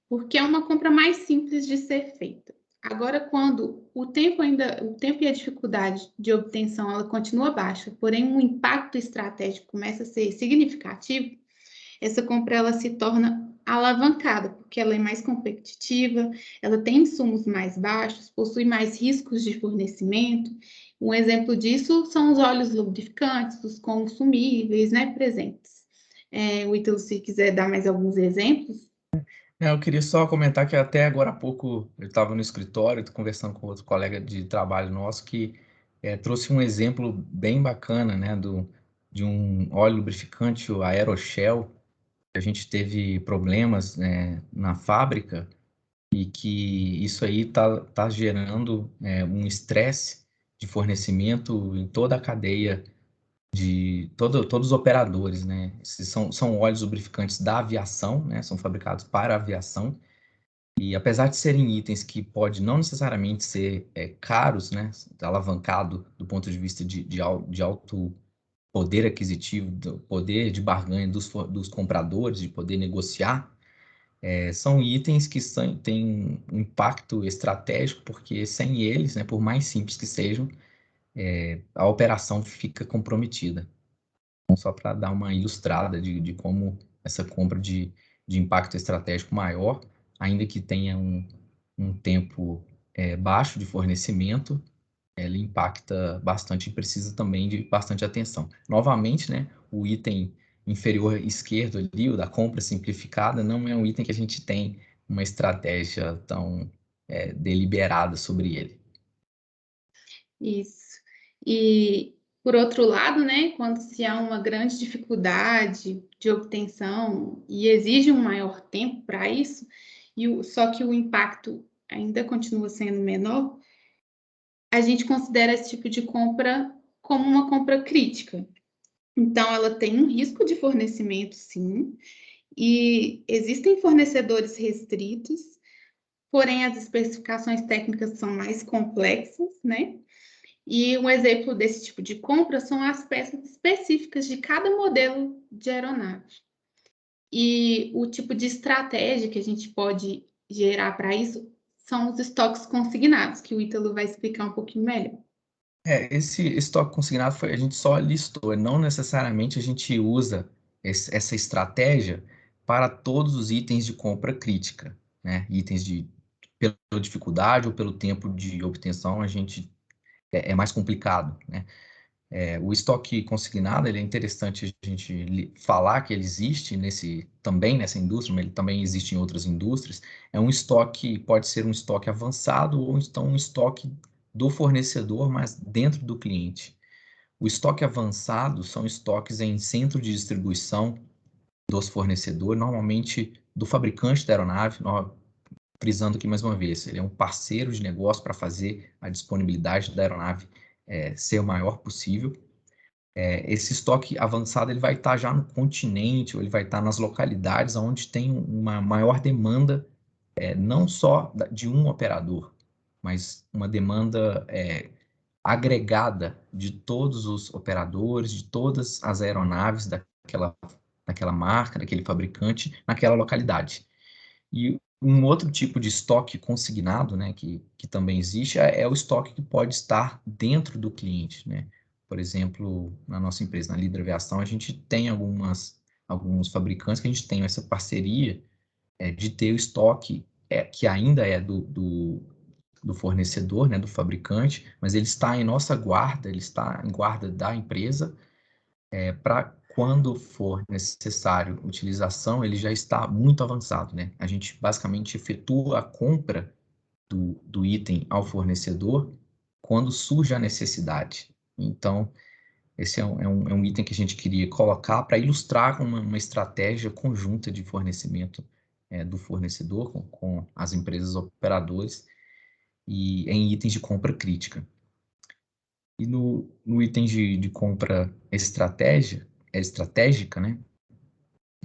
porque é uma compra mais simples de ser feita. Agora, quando o tempo e a dificuldade de obtenção ela continua baixa, porém o impacto estratégico começa a ser significativo, essa compra ela se torna alavancada, porque ela é mais competitiva, ela tem insumos mais baixos, possui mais riscos de fornecimento. Um exemplo disso são os óleos lubrificantes, os consumíveis, né, presentes. O Ítalo, se quiser dar mais alguns exemplos. Eu queria só comentar que até agora há pouco eu estava no escritório conversando com outro colega de trabalho nosso que trouxe um exemplo bem bacana, né, de um óleo lubrificante, o Aeroshell, que a gente teve problemas, né, na fábrica e que isso aí tá gerando um estresse de fornecimento em toda a cadeia de todos os operadores, né? Esses são óleos lubrificantes da aviação, né? São fabricados para a aviação. E apesar de serem itens que pode não necessariamente ser caros, né? Alavancado do ponto de vista de alto poder aquisitivo, do poder de barganha dos compradores, de poder negociar, são itens que têm um impacto estratégico, porque sem eles, né, por mais simples que sejam, a operação fica comprometida. Então, só para dar uma ilustrada de como essa compra de impacto estratégico maior, ainda que tenha um tempo baixo de fornecimento, ela impacta bastante e precisa também de bastante atenção. Novamente, né, o item inferior esquerdo ali, o da compra simplificada, não é um item que a gente tem uma estratégia tão deliberada sobre ele. Isso. E, por outro lado, né, quando se há uma grande dificuldade de obtenção e exige um maior tempo para isso, só que o impacto ainda continua sendo menor, a gente considera esse tipo de compra como uma compra crítica. Então, ela tem um risco de fornecimento, sim, e existem fornecedores restritos, porém as especificações técnicas são mais complexas, né? E um exemplo desse tipo de compra são as peças específicas de cada modelo de aeronave. E o tipo de estratégia que a gente pode gerar para isso são os estoques consignados, que o Ítalo vai explicar um pouquinho melhor. Esse estoque consignado a gente só listou, não necessariamente a gente usa essa estratégia para todos os itens de compra crítica, né? Itens pela dificuldade ou pelo tempo de obtenção, a gente é mais complicado, né? O estoque consignado, ele é interessante a gente falar que ele existe também nessa indústria, mas ele também existe em outras indústrias. É um estoque, pode ser um estoque avançado ou então um estoque do fornecedor, mas dentro do cliente. O estoque avançado são estoques em centro de distribuição dos fornecedores, normalmente do fabricante da aeronave, frisando aqui mais uma vez, ele é um parceiro de negócio para fazer a disponibilidade da aeronave ser o maior possível. Esse estoque avançado ele vai estar já no continente, ou ele vai estar nas localidades onde tem uma maior demanda, não só de um operador, mas uma demanda agregada de todos os operadores, de todas as aeronaves daquela marca, daquele fabricante, naquela localidade. E um outro tipo de estoque consignado, né, que também existe, é o estoque que pode estar dentro do cliente, né? Por exemplo, na nossa empresa, na Líder Aviação, a gente tem alguns fabricantes que a gente tem essa parceria de ter o estoque que ainda é do fornecedor, né, do fabricante, mas ele está em nossa guarda, ele está em guarda da empresa, para quando for necessário utilização, ele já está muito avançado, né? A gente basicamente efetua a compra do item ao fornecedor quando surge a necessidade. Então, esse é um item que a gente queria colocar para ilustrar uma estratégia conjunta de fornecimento do fornecedor com as empresas operadoras e em itens de compra crítica. E no item de compra estratégica, né?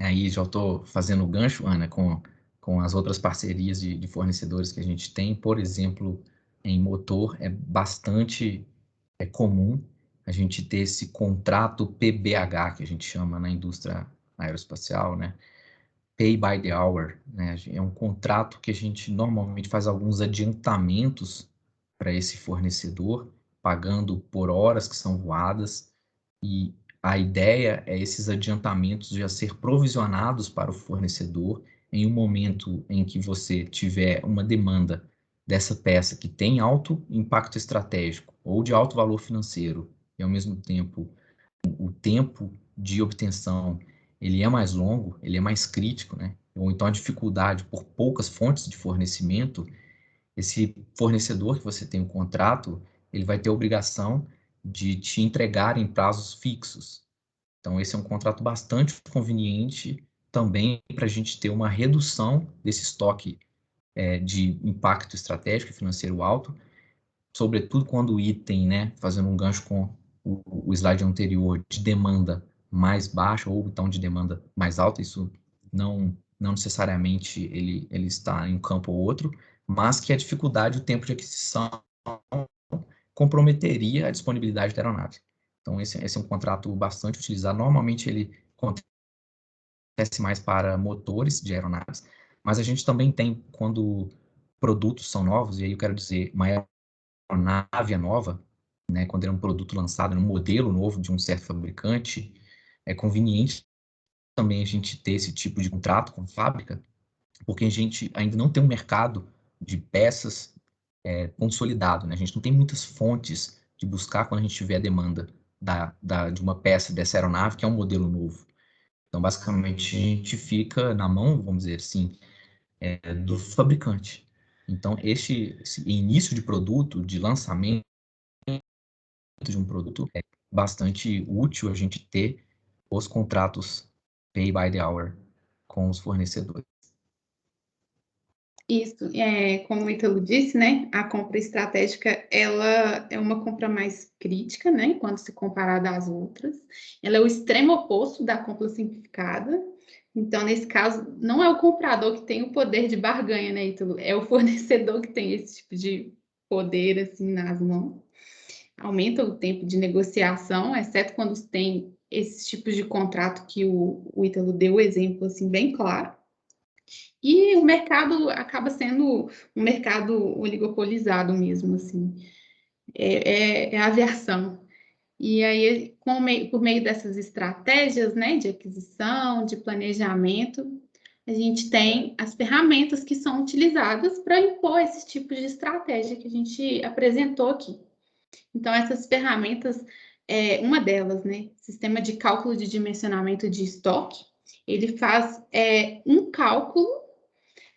Aí já estou fazendo o gancho, Ana, com as outras parcerias de fornecedores que a gente tem. Por exemplo, em motor, é bastante comum a gente ter esse contrato PBH, que a gente chama na indústria aeroespacial, né? Pay by the hour, né? É um contrato que a gente normalmente faz alguns adiantamentos para esse fornecedor, pagando por horas que são voadas, e a ideia é esses adiantamentos já ser provisionados para o fornecedor em um momento em que você tiver uma demanda dessa peça que tem alto impacto estratégico ou de alto valor financeiro, e ao mesmo tempo o tempo de obtenção ele é mais longo, ele é mais crítico, né? Ou então a dificuldade por poucas fontes de fornecimento, esse fornecedor que você tem o contrato, ele vai ter a obrigação de te entregar em prazos fixos. Então, esse é um contrato bastante conveniente também para a gente ter uma redução desse estoque de impacto estratégico e financeiro alto, sobretudo quando o item, né, fazendo um gancho com o slide anterior, de demanda mais baixa ou então de demanda mais alta, isso não necessariamente ele está em um campo ou outro, mas que a dificuldade, o tempo de aquisição comprometeria a disponibilidade da aeronave. Então, esse é um contrato bastante utilizado. Normalmente, ele acontece mais para motores de aeronaves, mas a gente também tem, quando produtos são novos, e aí eu quero dizer, uma aeronave nova, né, quando é um produto lançado, um modelo novo de um certo fabricante, é conveniente também a gente ter esse tipo de contrato com a fábrica, porque a gente ainda não tem um mercado de peças consolidado, né? A gente não tem muitas fontes de buscar quando a gente tiver a demanda de uma peça dessa aeronave, que é um modelo novo. Então, basicamente, a gente fica na mão, vamos dizer assim, do fabricante. Então, esse início de produto, de lançamento de um produto, é bastante útil a gente ter os contratos pay by the hour com os fornecedores. Isso, como o Ítalo disse, né, a compra estratégica, ela é uma compra mais crítica, né, quando se comparada às outras. Ela é o extremo oposto da compra simplificada. Então, nesse caso, não é o comprador que tem o poder de barganha, né, Ítalo? É o fornecedor que tem esse tipo de poder, assim, nas mãos. Aumenta o tempo de negociação, exceto quando tem esses tipos de contrato que o Ítalo deu o exemplo, assim, bem claro. E o mercado acaba sendo um mercado oligopolizado mesmo, assim. É a aviação. E aí, por meio dessas estratégias, né, de aquisição, de planejamento, a gente tem as ferramentas que são utilizadas para impor esse tipo de estratégia que a gente apresentou aqui. Então, essas ferramentas, uma delas, né, sistema de cálculo de dimensionamento de estoque, ele faz um cálculo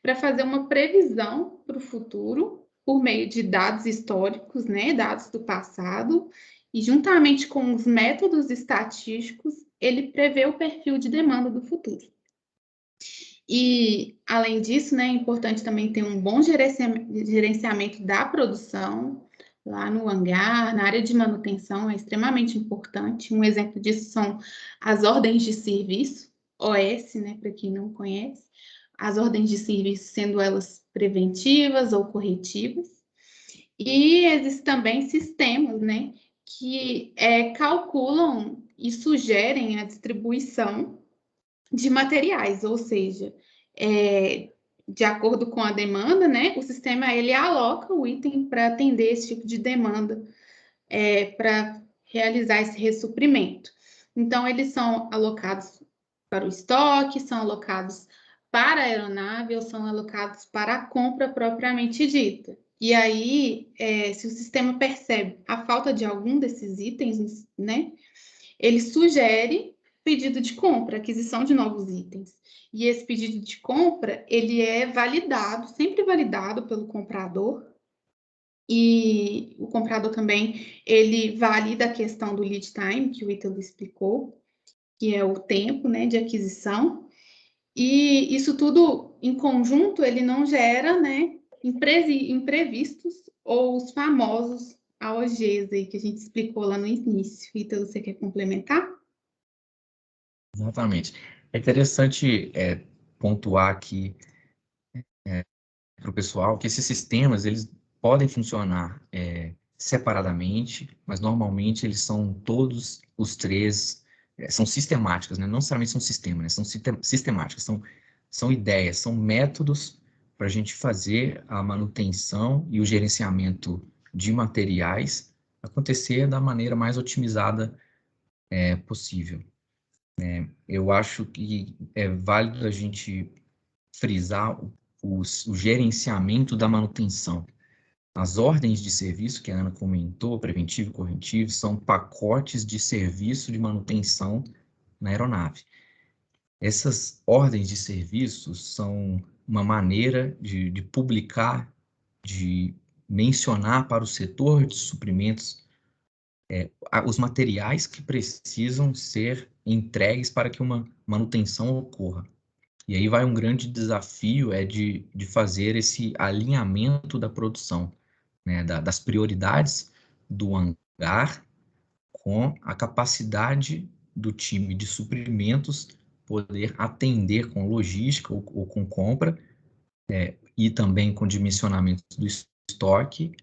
para fazer uma previsão para o futuro por meio de dados históricos, né, dados do passado, e juntamente com os métodos estatísticos, ele prevê o perfil de demanda do futuro. E, além disso, né, é importante também ter um bom gerenciamento da produção, lá no hangar, na área de manutenção, é extremamente importante. Um exemplo disso são as ordens de serviço, OS, né, para quem não conhece, as ordens de serviço sendo elas preventivas ou corretivas. E existem também sistemas, né, que calculam e sugerem a distribuição de materiais, ou seja, de acordo com a demanda, né, o sistema ele aloca o item para atender esse tipo de demanda, para realizar esse ressuprimento. Então, eles são alocados para o estoque, são alocados para a aeronave ou são alocados para a compra propriamente dita. E aí, se o sistema percebe a falta de algum desses itens, né, ele sugere pedido de compra, aquisição de novos itens. E esse pedido de compra, ele é validado, sempre validado pelo comprador. E o comprador também, ele valida a questão do lead time, que o Ítalo explicou, que é o tempo, né, de aquisição. E isso tudo em conjunto, ele não gera, né, imprevistos ou os famosos AOGs aí que a gente explicou lá no início. Ítalo, você quer complementar? Exatamente. É interessante pontuar aqui para o pessoal que esses sistemas eles podem funcionar separadamente, mas normalmente eles são todos os três são sistemáticas, né? Não necessariamente são sistemas, né? São sistemáticas, são ideias, são métodos para a gente fazer a manutenção e o gerenciamento de materiais acontecer da maneira mais otimizada possível. Eu acho que é válido a gente frisar o gerenciamento da manutenção. As ordens de serviço, que a Ana comentou, preventivo e corretivo, são pacotes de serviço de manutenção na aeronave. Essas ordens de serviço são uma maneira de publicar, de mencionar para o setor de suprimentos os materiais que precisam ser entregues para que uma manutenção ocorra. E aí vai um grande desafio de fazer esse alinhamento da produção, né, das prioridades do hangar com a capacidade do time de suprimentos poder atender com logística ou com compra e também com dimensionamento do estoque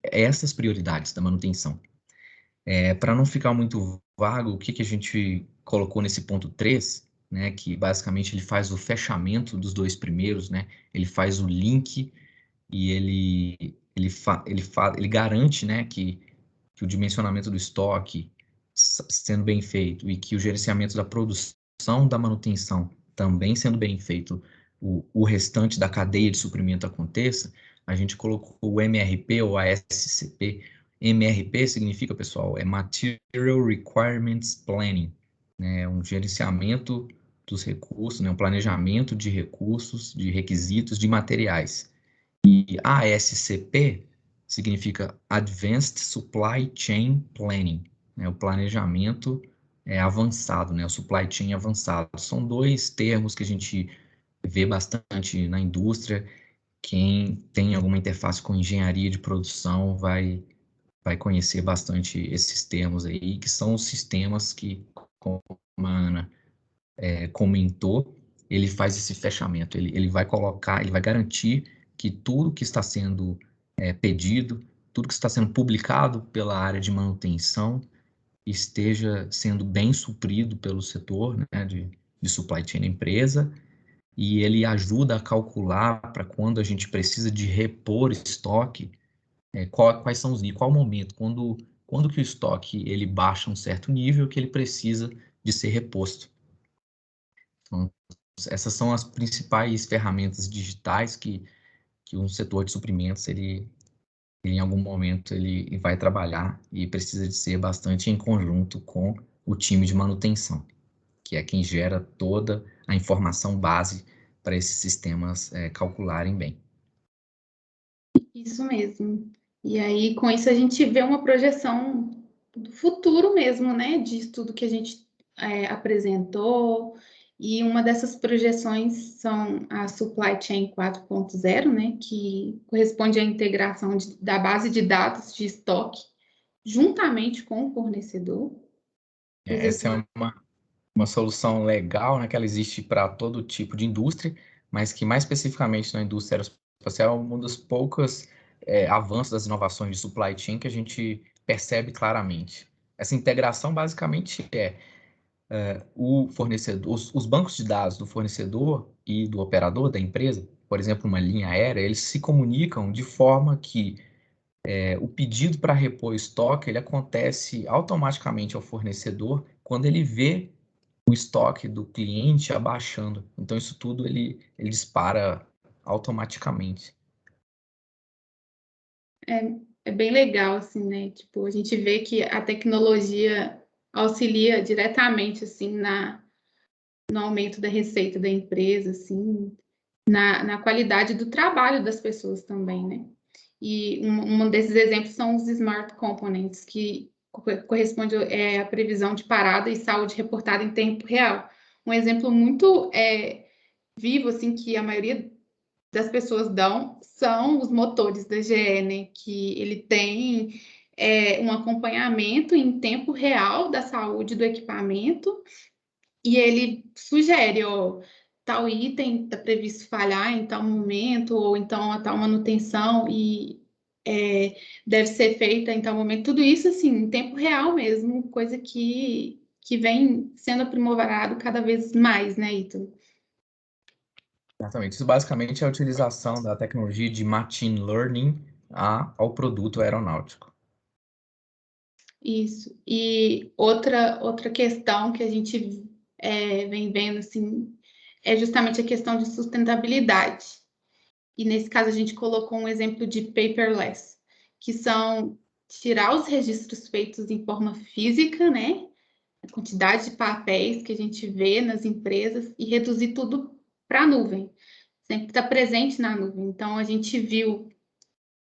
essas prioridades da manutenção. Para não ficar muito vago, o que a gente colocou nesse ponto 3, né, que basicamente ele faz o fechamento dos dois primeiros, né, ele faz o link e ele garante, né, que o dimensionamento do estoque sendo bem feito e que o gerenciamento da produção da manutenção também sendo bem feito, o restante da cadeia de suprimento aconteça, a gente colocou o MRP ou a SCP. MRP significa, pessoal, Material Requirements Planning, né, um gerenciamento dos recursos, né, um planejamento de recursos, de requisitos, de materiais. E ASCP significa Advanced Supply Chain Planning, né, o planejamento avançado, né, o supply chain avançado. São dois termos que a gente vê bastante na indústria. Quem tem alguma interface com engenharia de produção vai conhecer bastante esses termos aí, que são os sistemas que, como a Ana comentou, ele faz esse fechamento, ele vai colocar, ele vai garantir que tudo que está sendo pedido, tudo que está sendo publicado pela área de manutenção esteja sendo bem suprido pelo setor, né, de supply chain da empresa, e ele ajuda a calcular para quando a gente precisa de repor estoque, quais são os níveis, qual o momento, quando que o estoque ele baixa um certo nível que ele precisa de ser reposto. Então, essas são as principais ferramentas digitais que um setor de suprimentos, ele em algum momento, ele vai trabalhar e precisa de ser bastante em conjunto com o time de manutenção, que é quem gera toda a informação base para esses sistemas calcularem bem. Isso mesmo. E aí, com isso, a gente vê uma projeção do futuro mesmo, né? Disso tudo que a gente apresentou. E uma dessas projeções são a Supply Chain 4.0, né? Que corresponde à integração da base de dados de estoque juntamente com o fornecedor. Essa é uma solução legal, né, que ela existe para todo tipo de indústria, mas que mais especificamente na indústria aeroespacial é um dos poucos avanços das inovações de supply chain que a gente percebe claramente. Essa integração basicamente o fornecedor, os bancos de dados do fornecedor e do operador da empresa, por exemplo, uma linha aérea, eles se comunicam de forma que o pedido para repor estoque ele acontece automaticamente ao fornecedor quando ele vê o estoque do cliente abaixando. Então, isso tudo ele dispara automaticamente. É bem legal, assim, né? Tipo, a gente vê que a tecnologia auxilia diretamente, assim, no aumento da receita da empresa, assim, na qualidade do trabalho das pessoas também, né? E um desses exemplos são os Smart Components, que corresponde à previsão de parada e saúde reportada em tempo real. Um exemplo muito vivo, assim, que a maioria das pessoas dão são os motores da GE, né? Que ele tem um acompanhamento em tempo real da saúde do equipamento e ele sugere, ó, tal item está previsto falhar em tal momento, ou então a tal manutenção e deve ser feita em tal momento. Tudo isso, assim, em tempo real mesmo, coisa que vem sendo aprimorado cada vez mais, né, Ítalo? Exatamente. Isso basicamente é a utilização da tecnologia de machine learning ao produto aeronáutico. Isso. E outra questão que a gente vem vendo, assim, é justamente a questão de sustentabilidade. E nesse caso a gente colocou um exemplo de paperless, que são tirar os registros feitos em forma física, né? A quantidade de papéis que a gente vê nas empresas e reduzir tudo para a nuvem. Sempre está presente na nuvem. Então a gente viu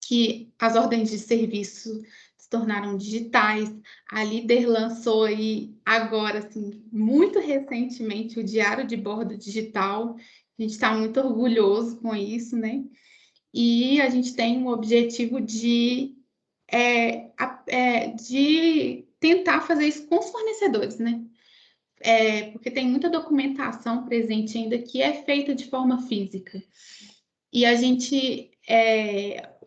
que as ordens de serviço se tornaram digitais. A Líder lançou aí agora, assim, muito recentemente, o Diário de Bordo Digital. A gente está muito orgulhoso com isso, né? E a gente tem um objetivo de tentar fazer isso com os fornecedores, né? Porque tem muita documentação presente ainda que é feita de forma física. E a gente,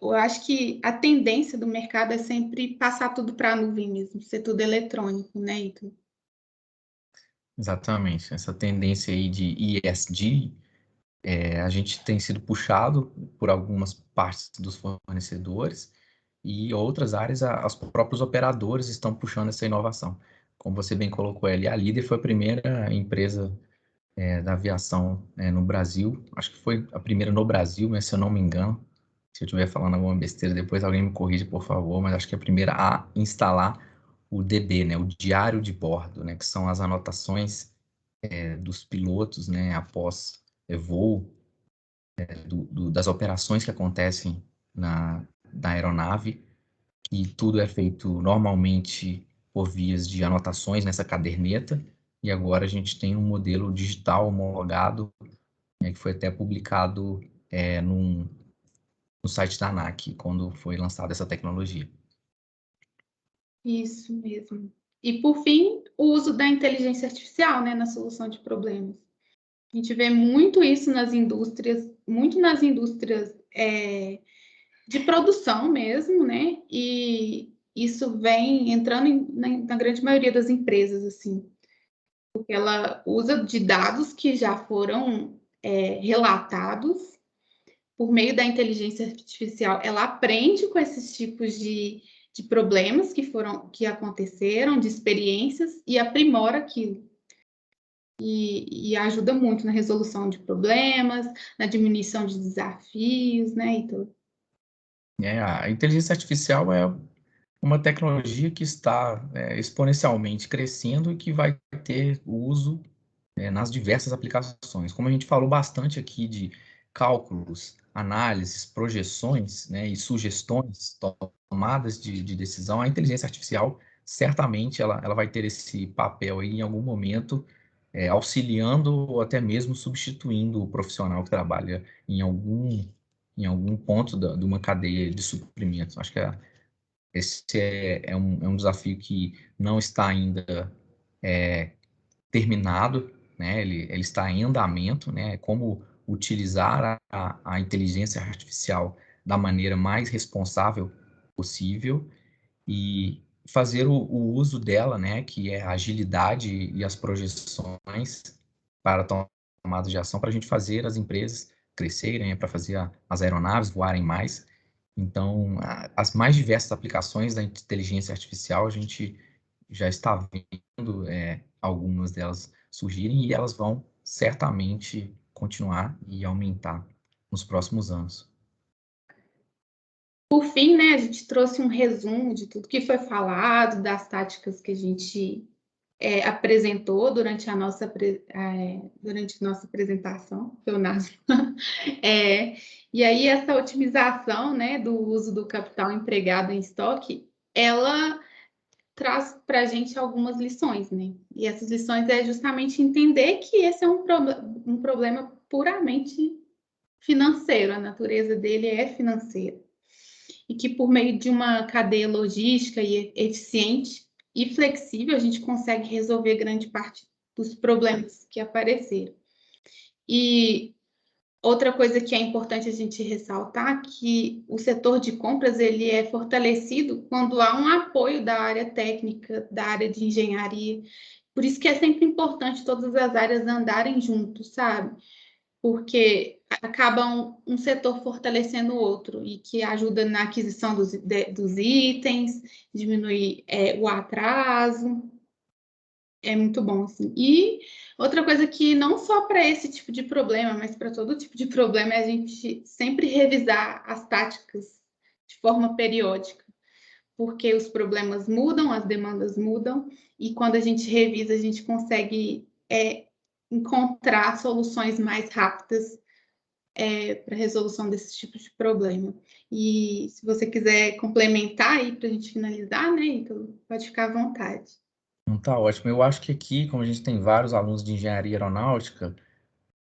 eu acho que a tendência do mercado é sempre passar tudo para a nuvem mesmo, ser tudo eletrônico, né, Ito? Exatamente. Essa tendência aí de ESG, a gente tem sido puxado por algumas partes dos fornecedores e outras áreas, os próprios operadores estão puxando essa inovação. Como você bem colocou ali, a Líder foi a primeira empresa da aviação no Brasil. Acho que foi a primeira no Brasil, mas se eu não me engano, se eu estiver falando alguma besteira, depois alguém me corrige, por favor, mas acho que é a primeira a instalar o DB, né, o diário de bordo, né, que são as anotações dos pilotos, né, após voo, das operações que acontecem na aeronave, e tudo é feito normalmente por vias de anotações nessa caderneta, e agora a gente tem um modelo digital homologado, que foi até publicado no site da ANAC, quando foi lançada essa tecnologia. Isso mesmo. E, por fim, o uso da inteligência artificial, né, na solução de problemas. A gente vê muito isso nas indústrias, de produção mesmo, né? E isso vem entrando na grande maioria das empresas, assim, porque ela usa de dados que já foram relatados por meio da inteligência artificial. Ela aprende com esses tipos de problemas que aconteceram, de experiências, e aprimora aquilo. E ajuda muito na resolução de problemas, na diminuição de desafios, né, Heitor? A inteligência artificial é uma tecnologia que está exponencialmente crescendo e que vai ter uso nas diversas aplicações. Como a gente falou bastante aqui de cálculos, análises, projeções, né, e sugestões, tomadas de decisão, a inteligência artificial certamente ela vai ter esse papel aí em algum momento, auxiliando ou até mesmo substituindo o profissional que trabalha em algum ponto de uma cadeia de suprimentos. Acho que esse é um desafio que não está ainda terminado, né? Ele está em andamento, né? Como utilizar a inteligência artificial da maneira mais responsável possível e fazer o uso dela, né? Que é a agilidade e as projeções para tomada de ação, para a gente fazer as empresas crescerem, para fazer as aeronaves voarem mais. Então, as mais diversas aplicações da inteligência artificial, a gente já está vendo algumas delas surgirem e elas vão certamente continuar e aumentar nos próximos anos. Por fim, né, a gente trouxe um resumo de tudo que foi falado, das táticas que a gente apresentou durante a nossa apresentação, Leonardo. E aí essa otimização, né, do uso do capital empregado em estoque, ela traz para a gente algumas lições, né? E essas lições é justamente entender que esse é um problema puramente financeiro, a natureza dele é financeira. E que por meio de uma cadeia logística e eficiente e flexível, a gente consegue resolver grande parte dos problemas que apareceram. E outra coisa que é importante a gente ressaltar que o setor de compras ele é fortalecido quando há um apoio da área técnica, da área de engenharia. Por isso que é sempre importante todas as áreas andarem juntos, sabe? Porque acaba um setor fortalecendo o outro e que ajuda na aquisição dos itens, diminuir o atraso. É muito bom, assim. E outra coisa que não só para esse tipo de problema, mas para todo tipo de problema é a gente sempre revisar as táticas de forma periódica, porque os problemas mudam, as demandas mudam, e quando a gente revisa, a gente consegue encontrar soluções mais rápidas para a resolução desse tipo de problema. E se você quiser complementar aí para a gente finalizar, né, então pode ficar à vontade. Não tá ótimo. Eu acho que aqui, como a gente tem vários alunos de engenharia aeronáutica,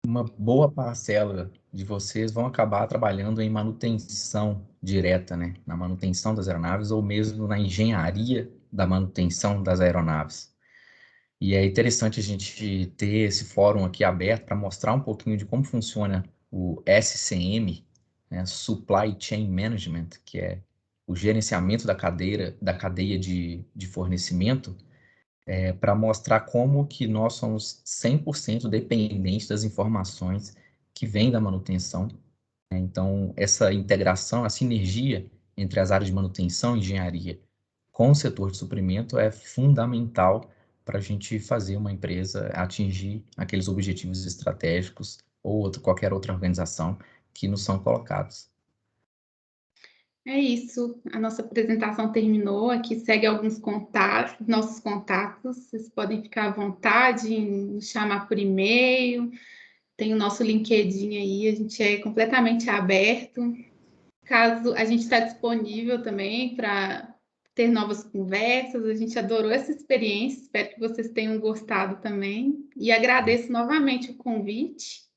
uma boa parcela de vocês vão acabar trabalhando em manutenção direta, né? Na manutenção das aeronaves ou mesmo na engenharia da manutenção das aeronaves. E é interessante a gente ter esse fórum aqui aberto para mostrar um pouquinho de como funciona o SCM, né? Supply Chain Management, que é o gerenciamento da cadeia de fornecimento, para mostrar como que nós somos 100% dependentes das informações que vêm da manutenção. Então, essa integração, a sinergia entre as áreas de manutenção e engenharia com o setor de suprimento é fundamental para a gente fazer uma empresa atingir aqueles objetivos estratégicos ou qualquer outra organização que nos são colocados. É isso, a nossa apresentação terminou. Aqui segue alguns contatos, nossos contatos. Vocês podem ficar à vontade em nos chamar por e-mail. Tem o nosso LinkedIn aí, a gente é completamente aberto. Caso a gente está disponível também para ter novas conversas. A gente adorou essa experiência, espero que vocês tenham gostado também. E agradeço novamente o convite.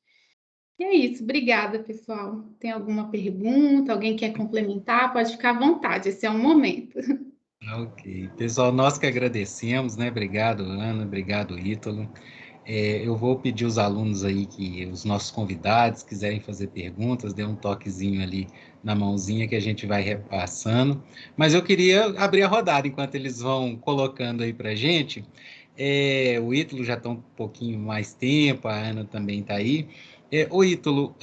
E é isso, obrigada, pessoal. Tem alguma pergunta? Alguém quer complementar? Pode ficar à vontade, esse é o momento. Ok. Pessoal, nós que agradecemos, né? Obrigado, Ana, obrigado, Ítalo. Eu vou pedir os alunos aí, os nossos convidados, quiserem fazer perguntas, dê um toquezinho ali na mãozinha que a gente vai repassando. Mas eu queria abrir a rodada enquanto eles vão colocando aí para a gente. O Ítalo já está um pouquinho mais tempo, a Ana também está aí. Ô Ítalo,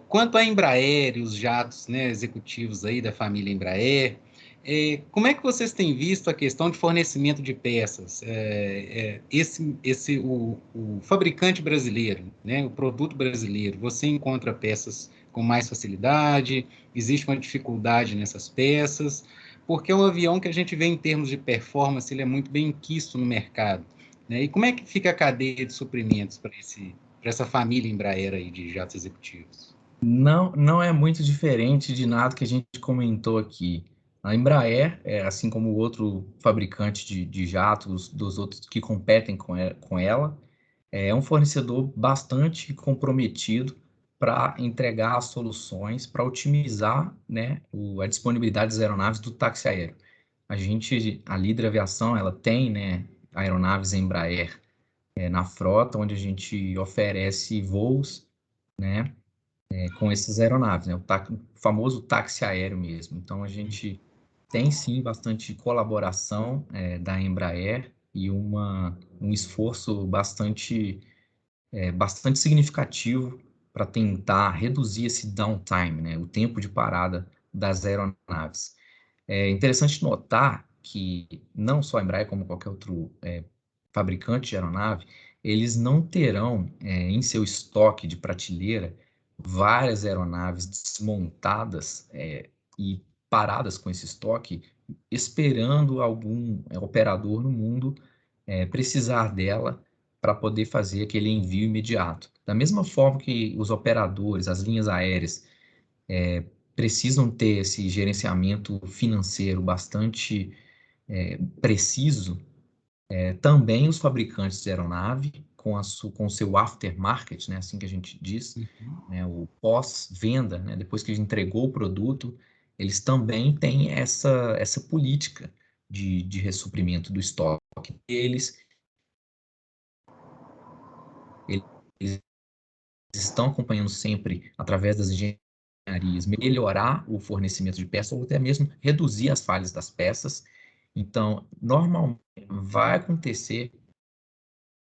quanto à Embraer e os jatos, né, executivos aí da família Embraer, como é que vocês têm visto a questão de fornecimento de peças? O fabricante brasileiro, né, o produto brasileiro, você encontra peças com mais facilidade? Existe uma dificuldade nessas peças? Porque é um avião que a gente vê em termos de performance, ele é muito bem quisto no mercado, né? E como é que fica a cadeia de suprimentos para essa família Embraer aí de jatos executivos? Não é muito diferente de nada que a gente comentou aqui. A Embraer, assim como o outro fabricante de jatos, dos outros que competem com ela, é um fornecedor bastante comprometido para entregar as soluções, para otimizar, né, a disponibilidade das aeronaves do táxi aéreo. A Líder Aviação, ela tem, né, aeronaves Embraer na frota, onde a gente oferece voos, né, com essas aeronaves, né? O famoso táxi aéreo mesmo. Então, a gente tem, sim, bastante colaboração da Embraer e um esforço bastante significativo para tentar reduzir esse downtime, né? O tempo de parada das aeronaves. É interessante notar que não só a Embraer, como qualquer outro fabricantes de aeronave, eles não terão em seu estoque de prateleira várias aeronaves desmontadas e paradas com esse estoque, esperando algum operador no mundo precisar dela para poder fazer aquele envio imediato. Da mesma forma que os operadores, as linhas aéreas, precisam ter esse gerenciamento financeiro bastante preciso, também os fabricantes de aeronave, com o seu aftermarket, né, assim que a gente diz, né, o pós-venda, né, depois que a gente entregou o produto, eles também têm essa política de ressuprimento do estoque. Eles estão acompanhando sempre, através das engenharias, melhorar o fornecimento de peças ou até mesmo reduzir as falhas das peças. Então, normalmente, vai acontecer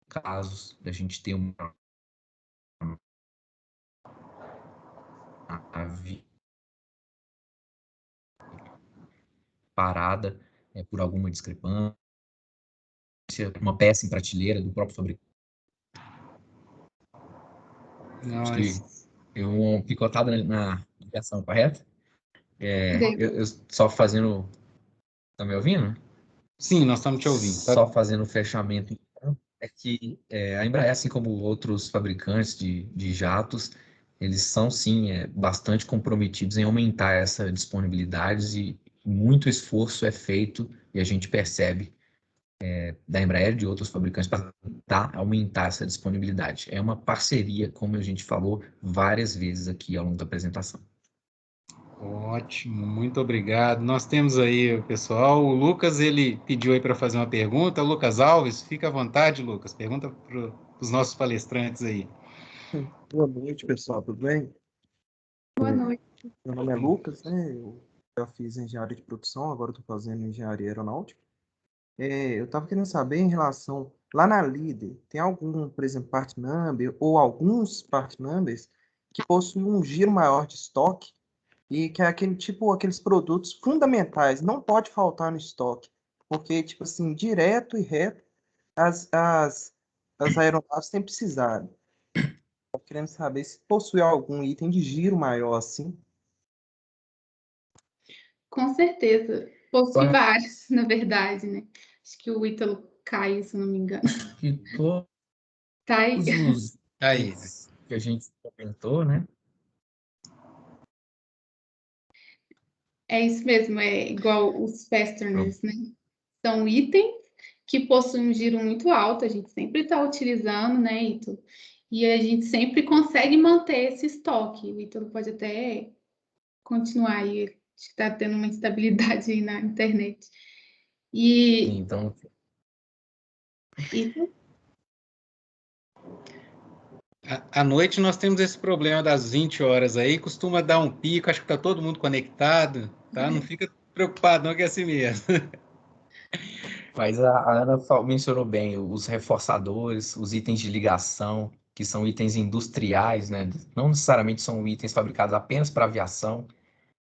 casos da gente ter uma nave parada por alguma discrepância, uma peça em prateleira do próprio fabricante. Acho que uma picotada na ligação, correta? Eu só fazendo... Tá me ouvindo? Sim, nós estamos te ouvindo. Só fazendo o fechamento, então, é que a Embraer, assim como outros fabricantes de jatos, eles são, sim, bastante comprometidos em aumentar essa disponibilidade e muito esforço é feito, e a gente percebe da Embraer e de outros fabricantes para tentar aumentar essa disponibilidade. É uma parceria, como a gente falou várias vezes aqui ao longo da apresentação. Ótimo, muito obrigado. Nós temos aí, pessoal, o Lucas, ele pediu aí para fazer uma pergunta. Lucas Alves, fica à vontade, Lucas. Pergunta para os nossos palestrantes aí. Boa noite, pessoal, tudo bem? Boa noite. Meu nome é Lucas, né? Eu já fiz engenharia de produção, agora estou fazendo engenharia aeronáutica. Eu estava querendo saber em relação, lá na Líder, tem algum, por exemplo, part number ou alguns part numbers que possuem um giro maior de estoque e que é aquele tipo, aqueles produtos fundamentais, não pode faltar no estoque, porque, tipo assim, direto e reto, as aeronaves têm precisado. Estou querendo saber se possui algum item de giro maior assim. Com certeza. Possui vários, na verdade, né? Acho que o Ítalo caiu, se não me engano. E todos Tá aí. os itens que a gente comentou, né? É isso mesmo, é igual os fasteners, né? São itens que possuem um giro muito alto, a gente sempre está utilizando, né, Ítalo? E a gente sempre consegue manter esse estoque. O Ítalo pode até continuar aí, está tendo uma instabilidade aí na internet. E Então, À noite nós temos esse problema das 20 horas aí, costuma dar um pico, acho que está todo mundo conectado, tá? Não fica preocupado, não, que é assim mesmo. mas a Ana mencionou bem os reforçadores, os itens de ligação, que são itens industriais, né? Não necessariamente são itens fabricados apenas para aviação.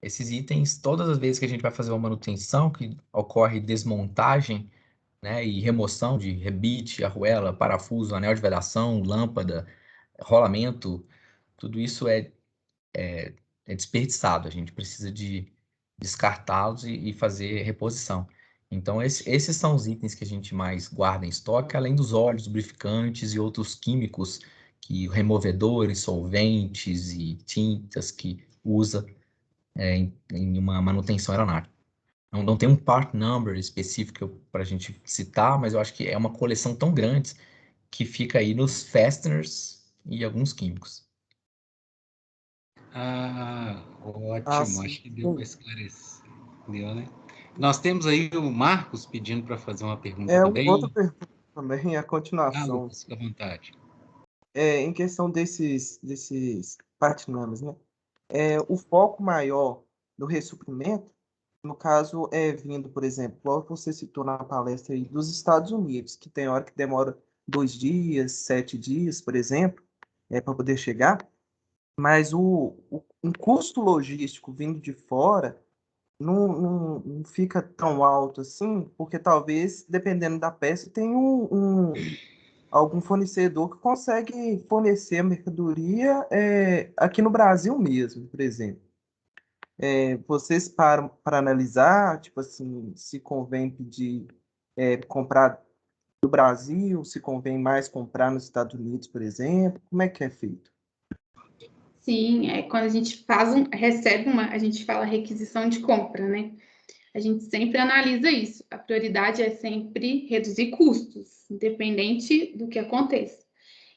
Esses itens, todas as vezes que a gente vai fazer uma manutenção, que ocorre desmontagem, né, e remoção de rebite, arruela, parafuso, anel de vedação, lâmpada, rolamento, tudo isso é desperdiçado. A gente precisa de descartá-los e fazer reposição. Então, esses são os itens que a gente mais guarda em estoque, além dos óleos, lubrificantes e outros químicos, removedores, solventes e tintas que usa em uma manutenção aeronáutica. Não tem um part number específico para a gente citar, mas eu acho que é uma coleção tão grande que fica aí nos fasteners e alguns químicos. Ótimo, acho que deu para esclarecer. Deu, né? Nós temos aí o Marcos pedindo para fazer uma pergunta também. Outra pergunta também, a continuação. Lucas, fica à vontade. Em questão desses part numbers, né? O foco maior do ressuprimento, no caso, é vindo, por exemplo, igual você citou na palestra aí, dos Estados Unidos, que tem hora que demora 2 dias, 7 dias, por exemplo, para poder chegar, mas um custo logístico vindo de fora não fica tão alto assim, porque talvez, dependendo da peça, tem algum fornecedor que consegue fornecer a mercadoria aqui no Brasil mesmo, por exemplo. Vocês param para analisar, tipo assim, se convém pedir comprar do Brasil, se convém mais comprar nos Estados Unidos, por exemplo, como é que é feito? Sim, quando a gente a gente fala requisição de compra, né? A gente sempre analisa isso. A prioridade é sempre reduzir custos, independente do que aconteça.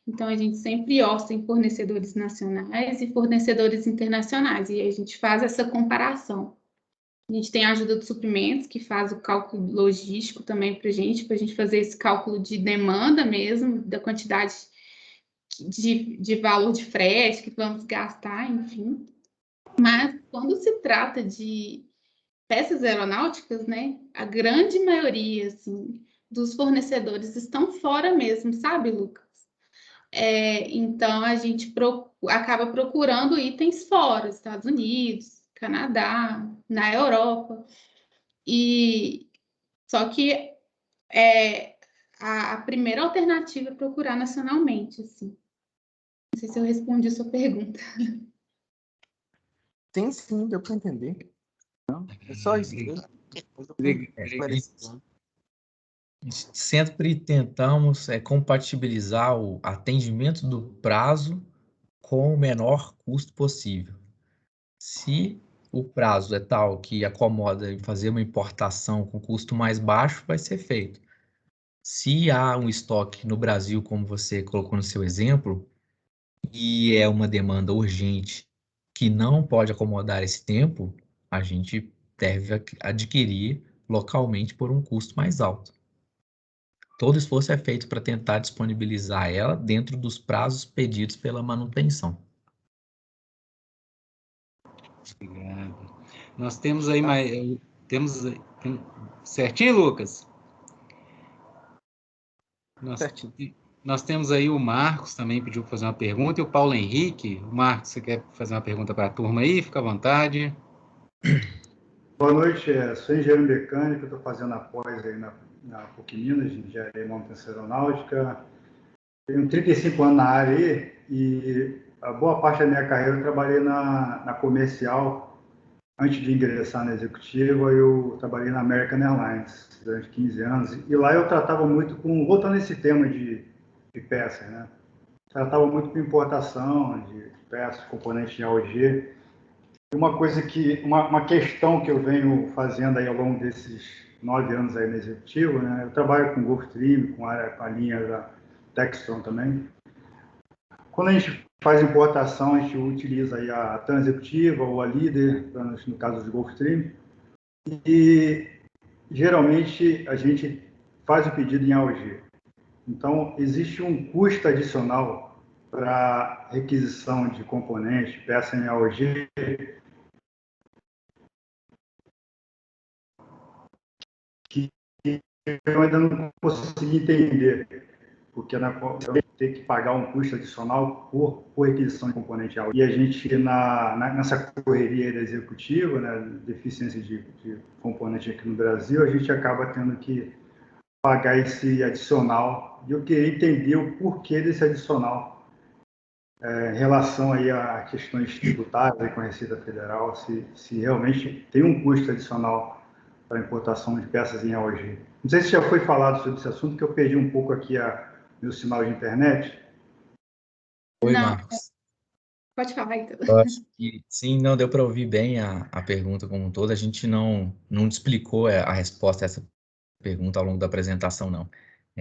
Então, a gente sempre orça em fornecedores nacionais e fornecedores internacionais, e a gente faz essa comparação. A gente tem a ajuda de suprimentos, que faz o cálculo logístico também para a gente fazer esse cálculo de demanda mesmo, da quantidade de valor de frete que vamos gastar, enfim. Mas, quando se trata de peças aeronáuticas, né, a grande maioria, assim, dos fornecedores estão fora mesmo, sabe, Lucas? Então, a gente acaba procurando itens fora, Estados Unidos, Canadá, na Europa. E só que a primeira alternativa é procurar nacionalmente, assim. Não sei se eu respondi a sua pergunta. Sim, deu para entender. Não, é só isso mesmo. Sempre tentamos compatibilizar o atendimento do prazo com o menor custo possível. Se o prazo é tal que acomoda em fazer uma importação com custo mais baixo, vai ser feito. Se há um estoque no Brasil, como você colocou no seu exemplo, e é uma demanda urgente que não pode acomodar esse tempo, a gente deve adquirir localmente por um custo mais alto. Todo esforço é feito para tentar disponibilizar ela dentro dos prazos pedidos pela manutenção. Obrigado. Nós temos aí mais... Certinho, Lucas? Certinho. Nós temos aí o Marcos também pediu para fazer uma pergunta, e o Paulo Henrique. O Marcos, você quer fazer uma pergunta para a turma aí? Fica à vontade. Boa noite, sou engenheiro mecânico, estou fazendo a pós aí na PUC Minas, de engenharia e manutenção aeronáutica. Tenho 35 anos na área aí, e a boa parte da minha carreira eu trabalhei na comercial. Antes de ingressar na executiva, eu trabalhei na American Airlines durante 15 anos, e lá eu tratava muito voltando a esse tema de peças, né? Tratava muito com importação de peças, componentes de AOG. Uma questão que eu venho fazendo aí ao longo desses 9 anos aí no executivo, né? Eu trabalho com Gulfstream, com a linha da Textron também. Quando a gente faz importação, a gente utiliza aí a TAM executiva ou a líder, no caso do Gulfstream, e geralmente a gente faz o pedido em AOG. Então, existe um custo adicional para requisição de componentes, peça em AOG, que eu ainda não consegui entender, porque tem que pagar um custo adicional por requisição de componente AOG. E a gente, nessa correria da executiva, né, deficiência de componente aqui no Brasil, a gente acaba tendo que pagar esse adicional. E eu queria entender o porquê desse adicional em relação aí a questões tributárias com a Receita Federal, se realmente tem um custo adicional para a importação de peças em AOG. Não sei se já foi falado sobre esse assunto, que eu perdi um pouco aqui meu sinal de internet. Oi, Não, Marcos. pode falar, então. Eu acho que sim, não deu para ouvir bem a pergunta como um todo. A gente não explicou a resposta a essa pergunta ao longo da apresentação, não.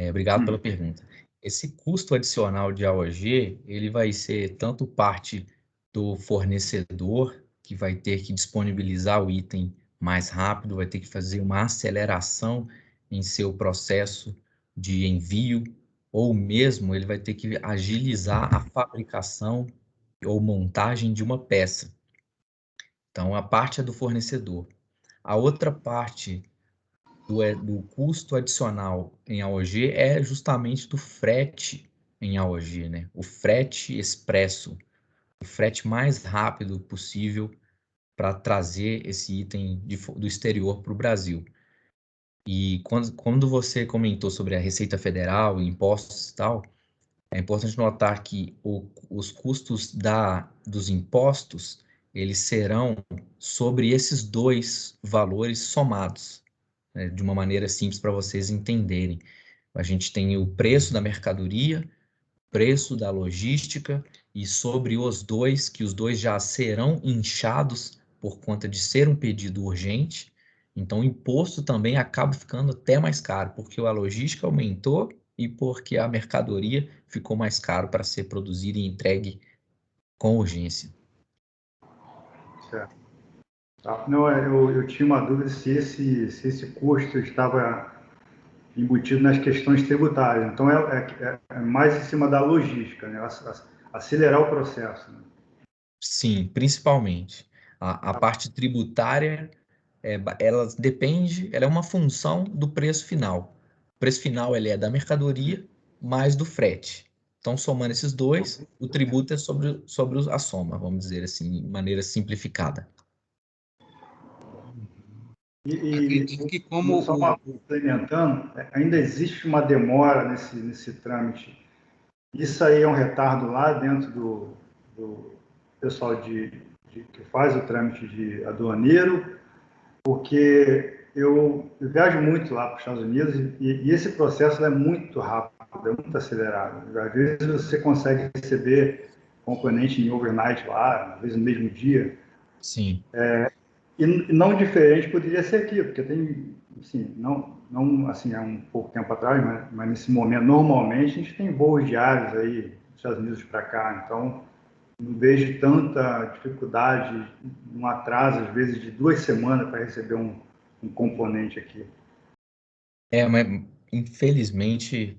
Obrigado pela pergunta. Esse custo adicional de AOG, ele vai ser tanto parte do fornecedor, que vai ter que disponibilizar o item mais rápido, vai ter que fazer uma aceleração em seu processo de envio, ou mesmo ele vai ter que agilizar a fabricação ou montagem de uma peça. Então, a parte é do fornecedor. A outra parte do custo adicional em AOG é justamente do frete em AOG, né? O frete expresso, o frete mais rápido possível para trazer esse item do exterior para o Brasil. E quando você comentou sobre a Receita Federal, impostos e tal, é importante notar que os custos dos impostos, eles serão sobre esses dois valores somados, né, de uma maneira simples para vocês entenderem. A gente tem o preço da mercadoria, preço da logística, e sobre os dois, que os dois já serão inchados por conta de ser um pedido urgente, então o imposto também acaba ficando até mais caro, porque a logística aumentou e porque a mercadoria ficou mais caro para ser produzida e entregue com urgência. Certo. Tá. Não, eu tinha uma dúvida se esse custo estava embutido nas questões tributárias. Então, é mais em cima da logística, né? Acelerar o processo. Né? Sim, principalmente. A parte tributária, ela é uma função do preço final. O preço final ele é da mercadoria mais do frete. Então, somando esses dois, o tributo é sobre a soma, vamos dizer assim, de maneira simplificada. Acredito que como só complementando, ainda existe uma demora nesse trâmite. Isso aí é um retardo lá dentro do pessoal que faz o trâmite de aduaneiro, porque eu viajo muito lá para os Estados Unidos e esse processo é muito rápido, é muito acelerado. Às vezes você consegue receber componente em overnight lá, às vezes no mesmo dia. Sim. E não diferente poderia ser aqui, porque tem, assim, não assim, há um pouco tempo atrás, mas nesse momento, normalmente, a gente tem voos diários aí, dos Estados Unidos para cá, então não vejo tanta dificuldade, um atraso, às vezes, de 2 semanas para receber um componente aqui. Mas infelizmente,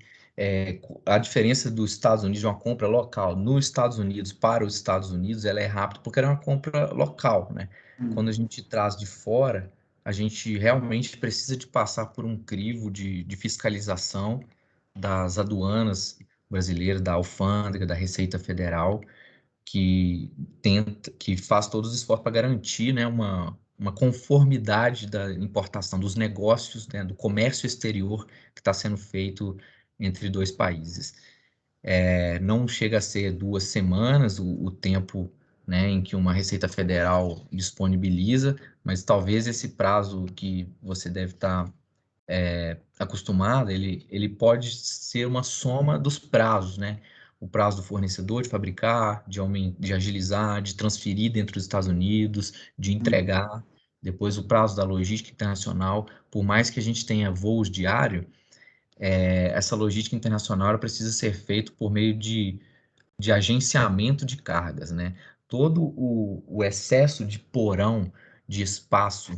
a diferença dos Estados Unidos de uma compra local nos Estados Unidos para os Estados Unidos, ela é rápida porque era uma compra local, né? Quando a gente traz de fora, a gente realmente precisa de passar por um crivo de fiscalização das aduanas brasileiras, da alfândega, da Receita Federal, que faz todos os esforços para garantir, né, uma conformidade da importação dos negócios, né, do comércio exterior que está sendo feito entre dois países. Não chega a ser 2 semanas o tempo, né, em que uma Receita Federal disponibiliza, mas talvez esse prazo que você deve estar acostumado, ele pode ser uma soma dos prazos, né? O prazo do fornecedor de fabricar, de agilizar, de transferir dentro dos Estados Unidos, de entregar. Depois o prazo da logística internacional. Por mais que a gente tenha voos diários, essa logística internacional ela precisa ser feita por meio de agenciamento de cargas, né? Todo o excesso de porão, de espaço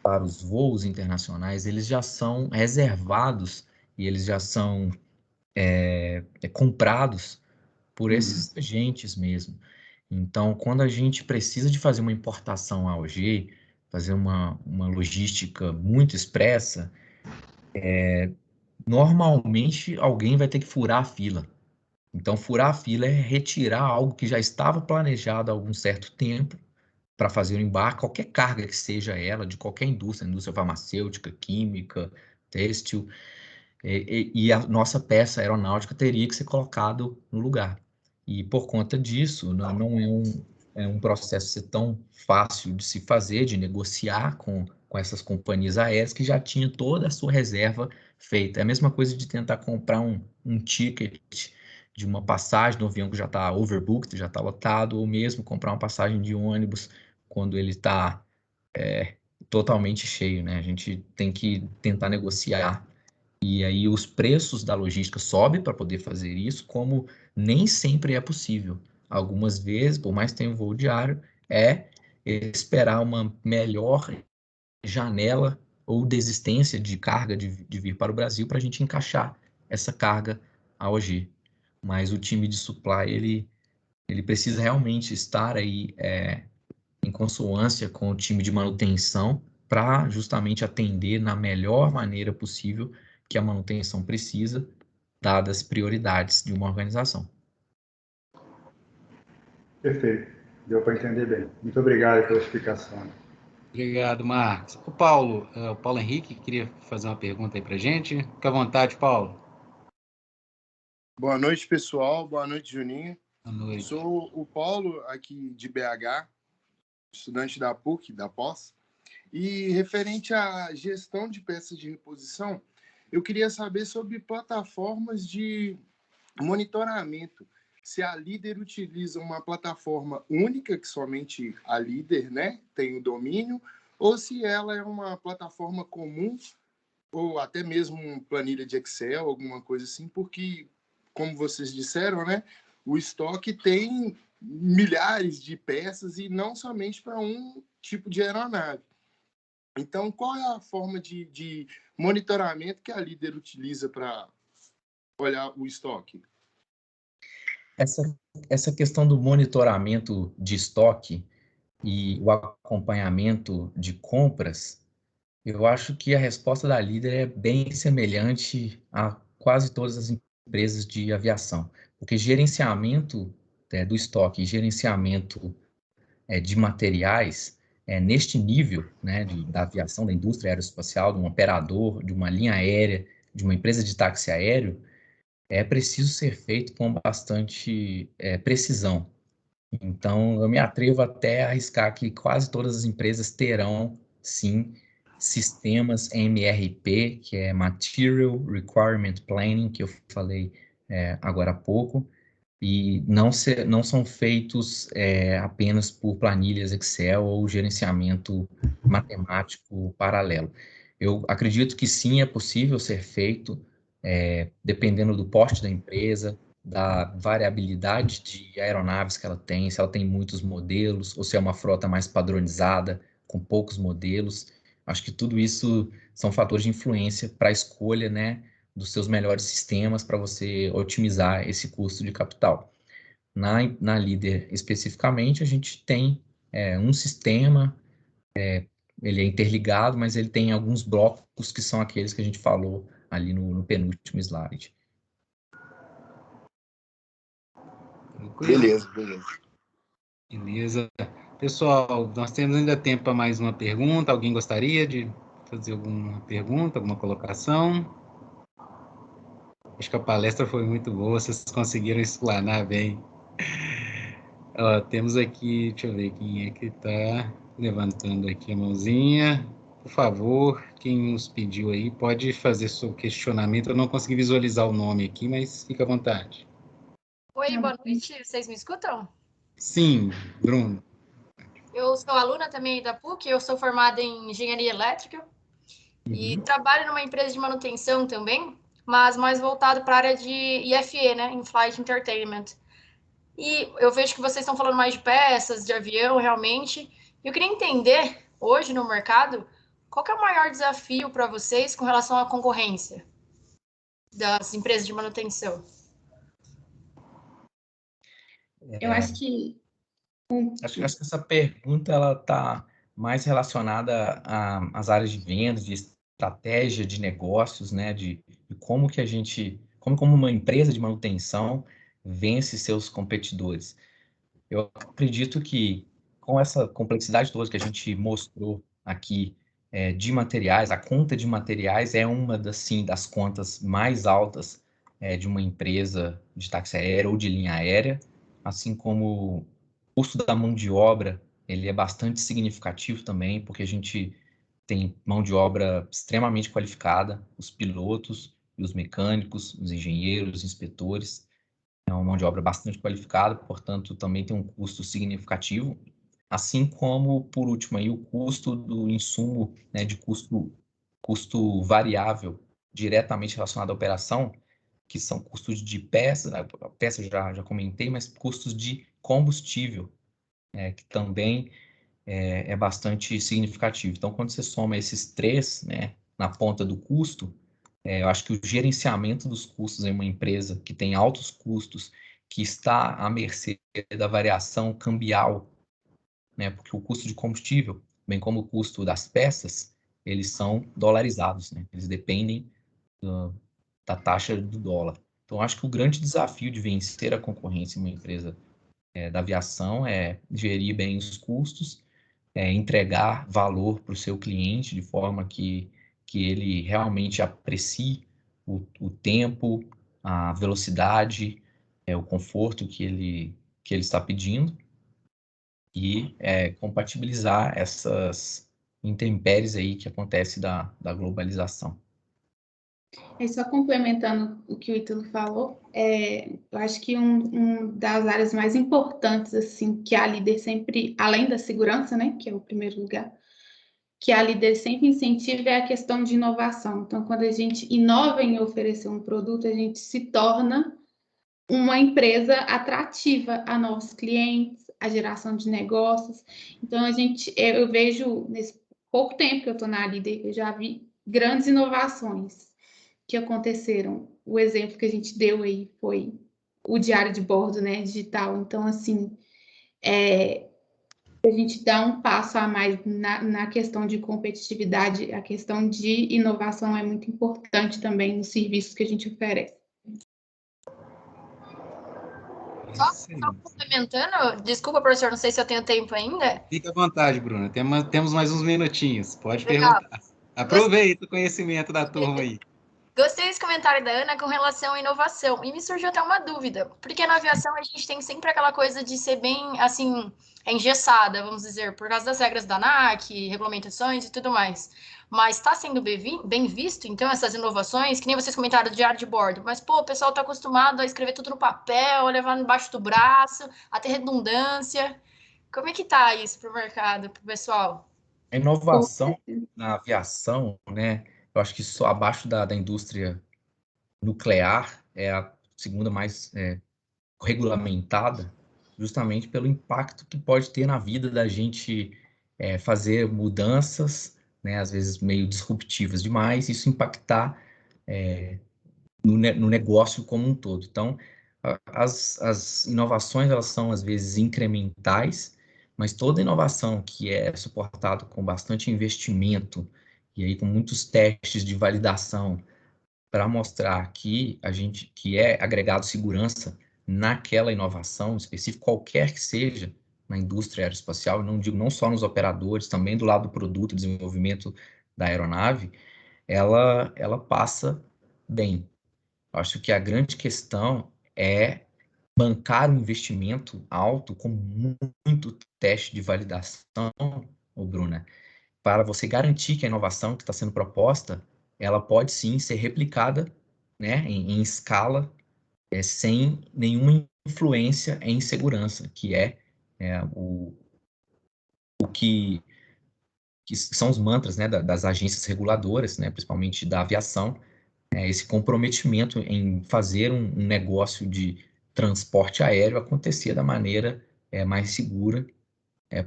para os voos internacionais, eles já são reservados e eles já são comprados por esses agentes mesmo. Então, quando a gente precisa de fazer uma importação AOG, fazer uma logística muito expressa, normalmente alguém vai ter que furar a fila. Então, furar a fila é retirar algo que já estava planejado há algum certo tempo para fazer o embarque, qualquer carga que seja ela, de qualquer indústria farmacêutica, química, têxtil, e a nossa peça aeronáutica teria que ser colocado no lugar. E por conta disso, não é um processo tão fácil de se fazer, de negociar com essas companhias aéreas que já tinham toda a sua reserva feita. É a mesma coisa de tentar comprar um ticket de uma passagem no avião que já está overbooked, já está lotado, ou mesmo comprar uma passagem de ônibus quando ele está totalmente cheio, né? A gente tem que tentar negociar. E aí os preços da logística sobem para poder fazer isso, como nem sempre é possível. Algumas vezes, por mais que tenha um voo diário, é esperar uma melhor janela ou desistência de carga de vir para o Brasil para a gente encaixar essa carga AOG. Mas o time de supply, ele precisa realmente estar aí em consonância com o time de manutenção para justamente atender na melhor maneira possível que a manutenção precisa, dadas as prioridades de uma organização. Perfeito. Deu para entender bem. Muito obrigado pela explicação. Obrigado, Marcos. O Paulo Henrique queria fazer uma pergunta aí para a gente. Fica à vontade, Paulo. Boa noite, pessoal. Boa noite, Juninho. Boa noite. Sou o Paulo, aqui de BH, estudante da PUC, da Pós. E referente à gestão de peças de reposição, eu queria saber sobre plataformas de monitoramento. Se a Líder utiliza uma plataforma única, que somente a Líder, né, tem o domínio, ou se ela é uma plataforma comum, ou até mesmo planilha de Excel, alguma coisa assim, porque, como vocês disseram, né, o estoque tem milhares de peças e não somente para um tipo de aeronave. Então, qual é a forma de monitoramento que a Líder utiliza para olhar o estoque? Essa questão do monitoramento de estoque e o acompanhamento de compras, eu acho que a resposta da Líder é bem semelhante a quase todas as empresas de aviação, porque gerenciamento do estoque e gerenciamento de materiais neste nível, né, da aviação, da indústria aeroespacial, de um operador, de uma linha aérea, de uma empresa de táxi aéreo, é preciso ser feito com bastante precisão. Então, eu me atrevo até a arriscar que quase todas as empresas terão, sim, sistemas MRP, que é Material Requirement Planning, que eu falei agora há pouco, e não são feitos apenas por planilhas Excel ou gerenciamento matemático paralelo. Eu acredito que sim, é possível ser feito, dependendo do porte da empresa, da variabilidade de aeronaves que ela tem, se ela tem muitos modelos, ou se é uma frota mais padronizada, com poucos modelos. Acho que tudo isso são fatores de influência para a escolha, né, dos seus melhores sistemas para você otimizar esse custo de capital. Na Líder, especificamente, a gente tem um sistema, ele é interligado, mas ele tem alguns blocos que são aqueles que a gente falou ali no penúltimo slide. Beleza. Beleza. Pessoal, nós temos ainda tempo para mais uma pergunta. Alguém gostaria de fazer alguma pergunta, alguma colocação? Acho que a palestra foi muito boa, vocês conseguiram explanar bem. Ó, temos aqui, deixa eu ver quem é que está levantando aqui a mãozinha. Por favor, quem nos pediu aí, pode fazer seu questionamento. Eu não consegui visualizar o nome aqui, mas fica à vontade. Oi, boa noite. Vocês me escutam? Sim, Bruno. Eu sou aluna também da PUC, eu sou formada em engenharia elétrica e trabalho numa empresa de manutenção também, mas mais voltado para a área de IFE, né, In-Flight Entertainment. E eu vejo que vocês estão falando mais de peças, de avião, realmente. Eu queria entender, hoje no mercado, qual que é o maior desafio para vocês com relação à concorrência das empresas de manutenção? Eu acho que Acho que essa pergunta ela está mais relacionada às áreas de vendas, de estratégia de negócios, né, de como que a gente, como uma empresa de manutenção vence seus competidores. Eu acredito que com essa complexidade toda que a gente mostrou aqui de materiais, a conta de materiais é uma das contas mais altas de uma empresa de táxi aéreo ou de linha aérea, assim como o custo da mão de obra, ele é bastante significativo também, porque a gente tem mão de obra extremamente qualificada, os pilotos e os mecânicos, os engenheiros, os inspetores, é uma mão de obra bastante qualificada, portanto, também tem um custo significativo, assim como, por último, aí, o custo do insumo, né, de custo variável, diretamente relacionado à operação, que são custos de peça, a peça eu já comentei, mas custos de combustível, que também é bastante significativo. Então, quando você soma esses três, né, na ponta do custo, eu acho que o gerenciamento dos custos em uma empresa que tem altos custos, que está à mercê da variação cambial, né, porque o custo de combustível, bem como o custo das peças, eles são dolarizados, né, eles dependem da taxa do dólar. Então, acho que o grande desafio de vencer a concorrência em uma empresa da aviação é gerir bem os custos, entregar valor para o seu cliente de forma que ele realmente aprecie o tempo, a velocidade, o conforto que ele está pedindo e compatibilizar essas intempéries aí que acontece da globalização. Só complementando o que o Ítalo falou, eu acho que um das áreas mais importantes, assim, que a líder sempre, além da segurança, né, que é o primeiro lugar, que a líder sempre incentiva é a questão de inovação. Então, quando a gente inova em oferecer um produto, a gente se torna uma empresa atrativa a novos clientes, a geração de negócios. Então, eu vejo, nesse pouco tempo que eu estou na líder, eu já vi grandes inovações que aconteceram. O exemplo que a gente deu aí foi o diário de bordo, né, digital. Então, assim, a gente dá um passo a mais na questão de competitividade, a questão de inovação é muito importante também nos serviços que a gente oferece. Só complementando, desculpa, professor, não sei se eu tenho tempo ainda. Fique à vontade, Bruna. Temos mais uns minutinhos. Pode Legal. perguntar. Aproveita o conhecimento da turma aí. Gostei desse comentário da Ana com relação à inovação. E me surgiu até uma dúvida. Porque na aviação a gente tem sempre aquela coisa de ser bem, assim, engessada, vamos dizer, por causa das regras da ANAC, regulamentações e tudo mais. Mas está sendo bem visto, então, essas inovações, que nem vocês comentaram do diário de bordo. Mas, pô, o pessoal está acostumado a escrever tudo no papel, a levar embaixo do braço, a ter redundância. Como é que tá isso para o mercado, para o pessoal? A inovação na aviação, né? Eu acho que só abaixo da indústria nuclear é a segunda mais regulamentada, justamente pelo impacto que pode ter na vida da gente fazer mudanças, né? Às vezes meio disruptivas demais, isso impactar no negócio como um todo. Então, as inovações, elas são às vezes incrementais, mas toda inovação que é suportada com bastante investimento e aí com muitos testes de validação para mostrar que é agregado segurança naquela inovação específica, qualquer que seja, na indústria aeroespacial, não digo não só nos operadores, também do lado do produto, desenvolvimento da aeronave, ela passa bem. Eu acho que a grande questão é bancar um investimento alto com muito teste de validação, Bruna, para você garantir que a inovação que está sendo proposta, ela pode sim ser replicada, né, em escala, sem nenhuma influência em segurança, que é o que são os mantras, né, das agências reguladoras, né, principalmente da aviação, esse comprometimento em fazer um negócio de transporte aéreo acontecer da maneira mais segura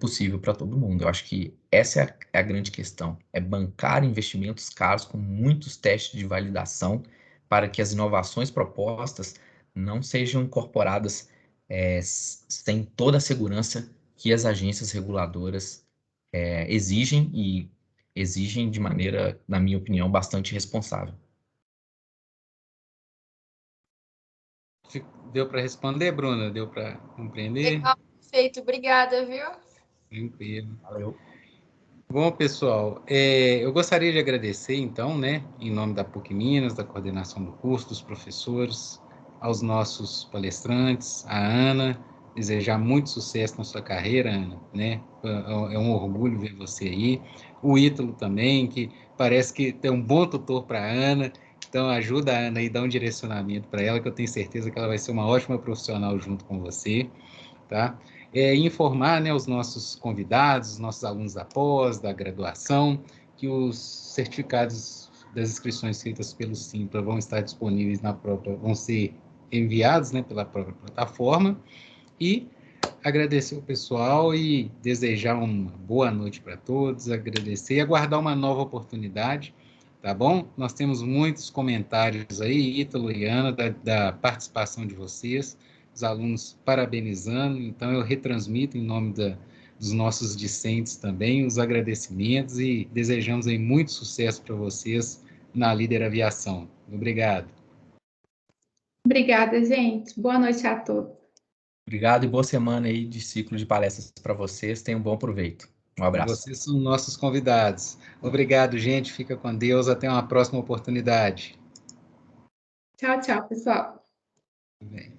possível para todo mundo. Eu acho que essa é a grande questão, é bancar investimentos caros com muitos testes de validação para que as inovações propostas não sejam incorporadas sem toda a segurança que as agências reguladoras exigem e exigem de maneira, na minha opinião, bastante responsável. Deu para responder, Bruna? Deu para compreender? Legal, perfeito. Obrigada, viu? Tranquilo. Valeu. Bom, pessoal, eu gostaria de agradecer, então, né, em nome da PUC Minas, da coordenação do curso, dos professores, aos nossos palestrantes, a Ana, desejar muito sucesso na sua carreira, Ana, né, é um orgulho ver você aí, o Ítalo também, que parece que tem um bom tutor para a Ana, então ajuda a Ana e dá um direcionamento para ela, que eu tenho certeza que ela vai ser uma ótima profissional junto com você, tá? Informar, né, os nossos convidados, os nossos alunos da pós, da graduação, que os certificados das inscrições feitas pelo Simpla vão estar disponíveis vão ser enviados, né, pela própria plataforma, e agradecer o pessoal e desejar uma boa noite para todos, agradecer e aguardar uma nova oportunidade, tá bom? Nós temos muitos comentários aí, Ítalo e Ana, da participação de vocês, os alunos parabenizando, então eu retransmito em nome dos nossos discentes também os agradecimentos e desejamos aí muito sucesso para vocês na Líder Aviação. Obrigado. Obrigada, gente. Boa noite a todos. Obrigado e boa semana aí de ciclo de palestras para vocês. Tenham um bom proveito. Um abraço. Vocês são nossos convidados. Obrigado, gente. Fica com Deus. Até uma próxima oportunidade. Tchau, tchau, pessoal. Bem.